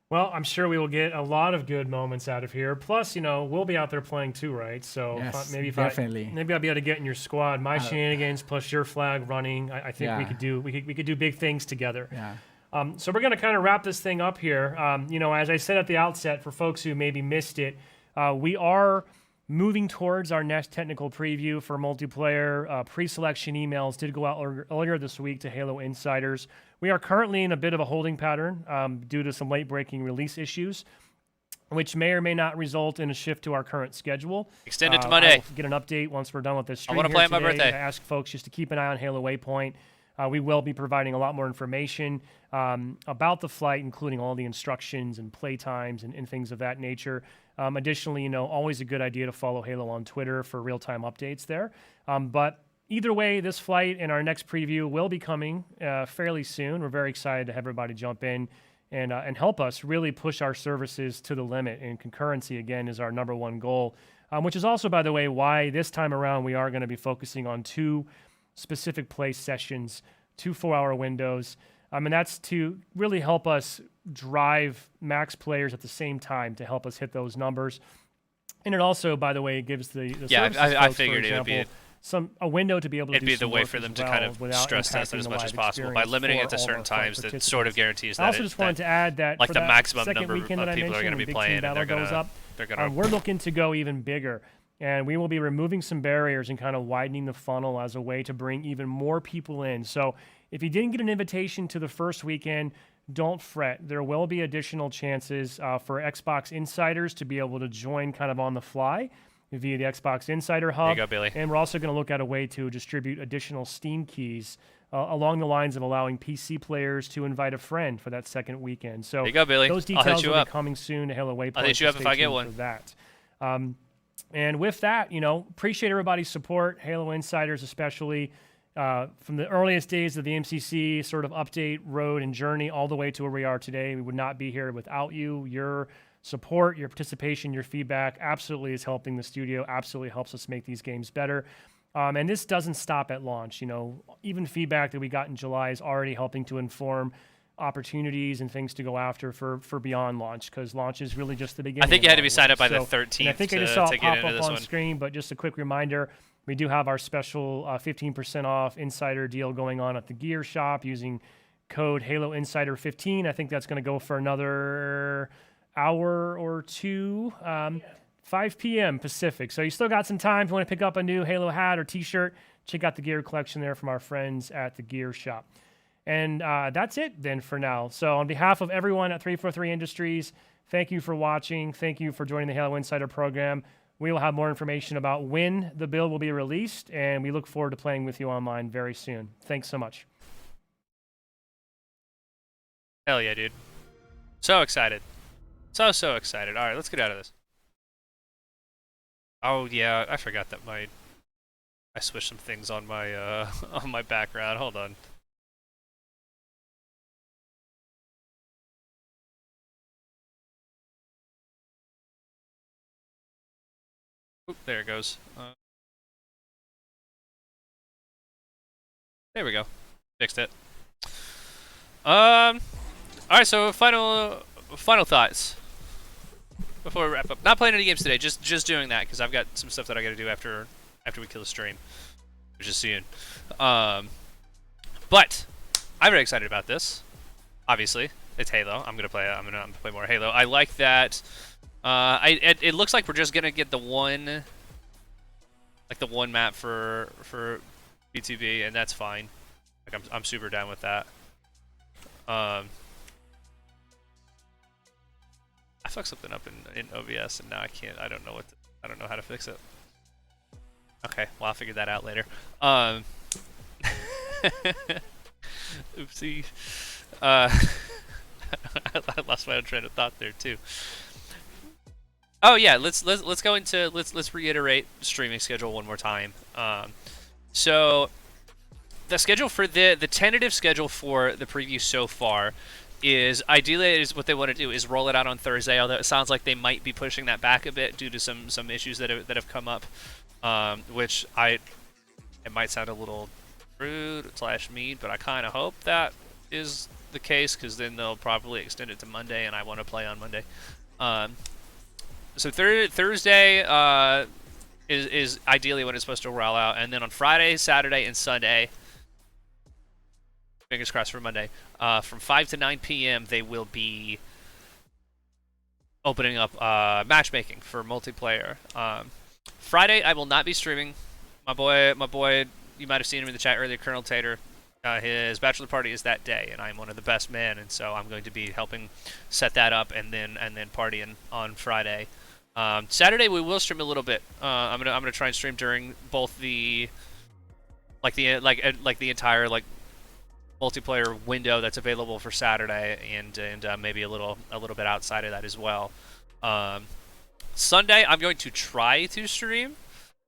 Well, I'm sure we will get a lot of good moments out of here. Plus, we'll be out there playing too, right? So Yes, maybe definitely. I'll be able to get in your squad. My shenanigans plus your flag running. I think we Yeah. could do big things together. Yeah. So we're going to kind of wrap this thing up here. As I said at the outset, for folks who maybe missed it, we are moving towards our next technical preview for multiplayer. Pre-selection emails did go out earlier this week to Halo Insiders. We are currently in a bit of a holding pattern due to some late-breaking release issues, which may or may not result in a shift to our current schedule. Extend it to Monday. I'll get an update once we're done with this stream. I wanna here play on my today. birthday. I ask folks just to keep an eye on Halo Waypoint. We will be providing a lot more information about the flight, including all the instructions and play times and things of that nature. Additionally, always a good idea to follow Halo on Twitter for real-time updates there. But either way, this flight and our next preview will be coming fairly soon. We're very excited to have everybody jump in and help us really push our services to the limit. And concurrency, again, is our number one goal, which is also, by the way, why this time around we are going to be focusing on 2 specific play sessions, 2 4-hour windows. And that's to really help us drive max players at the same time to help us hit those numbers. And it also, by the way, gives the services I folks, figured for it would be example, a window to be able to It'd do be the some way work for them as to well kind of without stress test impacting it as the much live as possible by experience limiting for it to all of certain our flight times that participants. sort of guarantees I that also just wanted to add that like for the that maximum second number weekend of that I people are mentioned going to when be Big playing, Team and Battle goes up, they're gonna we're looking to go even bigger. And we will be removing some barriers and kind of widening the funnel as a way to bring even more people in. So if you didn't get an invitation to the first weekend, don't fret. There will be additional chances for Xbox Insiders to be able to join kind of on the fly via the Xbox Insider Hub. There you go, Billy. And we're also going to look at a way to distribute additional Steam keys along the lines of allowing PC players to invite a friend for that second weekend. So There you go, Billy. those I'll hit details you will up. be coming soon to Halo Waypoint. I'll hit you so up if stay I get tuned one. for that. And with that, appreciate everybody's support, Halo Insiders especially, from the earliest days of the MCC sort of update, road, and journey all the way to where we are today. We would not be here without you. Your support, your participation, your feedback absolutely is helping the studio, absolutely helps us make these games better. And this doesn't stop at launch. Even feedback that we got in July is already helping to inform opportunities and things to go after for beyond launch, because launch is really just the beginning. I think you had to be signed up by the So, 13th and I think I just to saw it get pop into up this on one. screen, but just a quick reminder, we do have our special 15% off insider deal going on at the Gear Shop using code Halo Insider 15. I think that's going to go for another hour or two, 5 p.m. Pacific. So you still got some time if you want to pick up a new Halo hat or t-shirt. Check out the gear collection there from our friends at the Gear Shop. And that's it then for now. So on behalf of everyone at 343 Industries, thank you for watching. Thank you for joining the Halo Insider program. We will have more information about when the build will be released, and we look forward to playing with you online very soon. Thanks so much. Hell yeah, dude. So excited. So excited. All right, let's get out of this. Oh, yeah, I forgot that my I switched some things on my on my background. Hold on. Oop, there it goes. There we go. Fixed it. All right. So final thoughts before we wrap up. Not playing any games today. Just doing that because I've got some stuff that I got to do after we kill the stream, which is soon. But I'm very excited about this. Obviously, it's Halo. I'm gonna play more Halo. I like that. It looks like we're just gonna get the one map for BTB, and that's fine. Like I'm super down with that. I fucked something up in OBS, and now I don't know how to fix it. Okay, well I'll figure that out later. Oopsie. I lost my own train of thought there too. Oh yeah, let's reiterate streaming schedule one more time. So the schedule for the tentative schedule for the preview so far is ideally what they want to do is roll it out on Thursday. Although it sounds like they might be pushing that back a bit due to some issues that have come up, which it might sound a little rude / mean, but I kind of hope that is the case because then they'll probably extend it to Monday, and I want to play on Monday. So Thursday is ideally when it's supposed to roll out, and then on Friday, Saturday, and Sunday, fingers crossed for Monday, from 5 to 9 p.m. they will be opening up matchmaking for multiplayer. Friday I will not be streaming. My boy, you might have seen him in the chat earlier, Colonel Tater. His bachelor party is that day, and I'm one of the best men, and so I'm going to be helping set that up and then partying on Friday. Saturday we will stream a little bit. I'm gonna try and stream during both the entire multiplayer window that's available for Saturday, and maybe a little bit outside of that as well. Sunday I'm going to try to stream.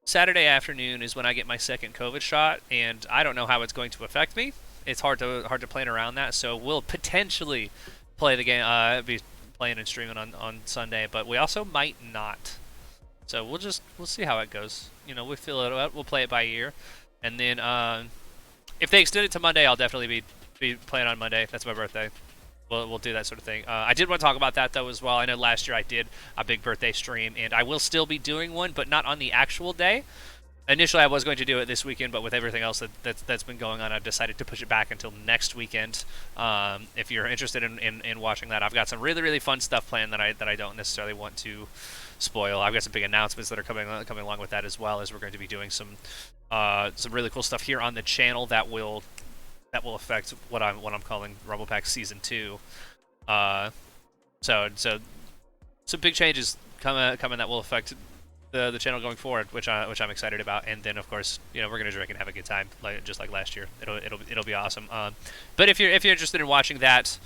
Saturday afternoon is when I get my second COVID shot, and I don't know how it's going to affect me. It's hard to plan around that, so we'll potentially play the game, be playing and streaming on Sunday, but we also might not. So we'll see how it goes. You know, we'll feel it out. We'll play it by ear, and then if they extend it to Monday, I'll definitely be playing on Monday. That's my birthday. We'll do that sort of thing. I did want to talk about that though as well. I know last year I did a big birthday stream, and I will still be doing one, but not on the actual day. Initially, I was going to do it this weekend, but with everything else that's been going on, I've decided to push it back until next weekend. If you're interested in watching that, I've got some really fun stuff planned that I don't necessarily want to spoil. I've got some big announcements that are coming along with that, as well as we're going to be doing some really cool stuff here on the channel that will affect what I'm calling Rumble Pack Season 2. So some big changes coming that will affect the channel going forward, which I'm excited about. And then of course, you know, we're gonna drink and have a good time, just like last year. It'll be awesome. But if you're interested in watching that,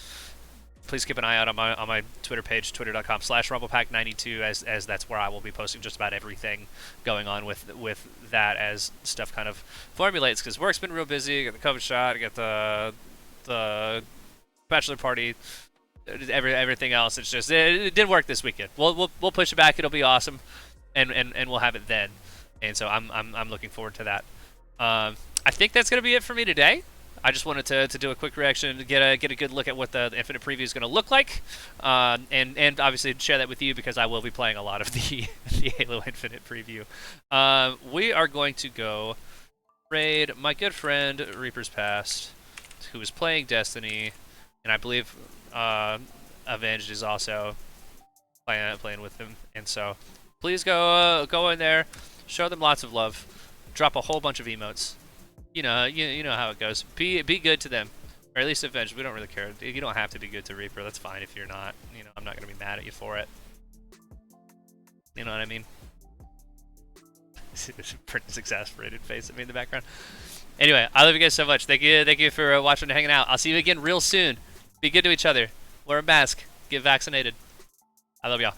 please keep an eye out on my Twitter page, twitter.com/rumblepack92, as that's where I will be posting just about everything going on with that as stuff kind of formulates, because work's been real busy. I got the COVID shot, I got the bachelor party, everything else. It's just it did work this weekend. We'll push it back. It'll be awesome, and we'll have it then. And so I'm looking forward to that. I think that's gonna be it for me today. I just wanted to do a quick reaction to get a good look at what the Infinite preview is going to look like, and obviously share that with you because I will be playing a lot of the Halo Infinite preview. We are going to go raid my good friend Reaper's Past, who is playing Destiny, and I believe Avenged is also playing with him. And so please go in there, show them lots of love, drop a whole bunch of emotes. You know how it goes. Be good to them, or at least Avenged. We don't really care. You don't have to be good to Reaper. That's fine if you're not. You know, I'm not gonna be mad at you for it. You know what I mean? Print's exasperated face at me in the background. Anyway, I love you guys so much. Thank you for watching and hanging out. I'll see you again real soon. Be good to each other. Wear a mask. Get vaccinated. I love y'all.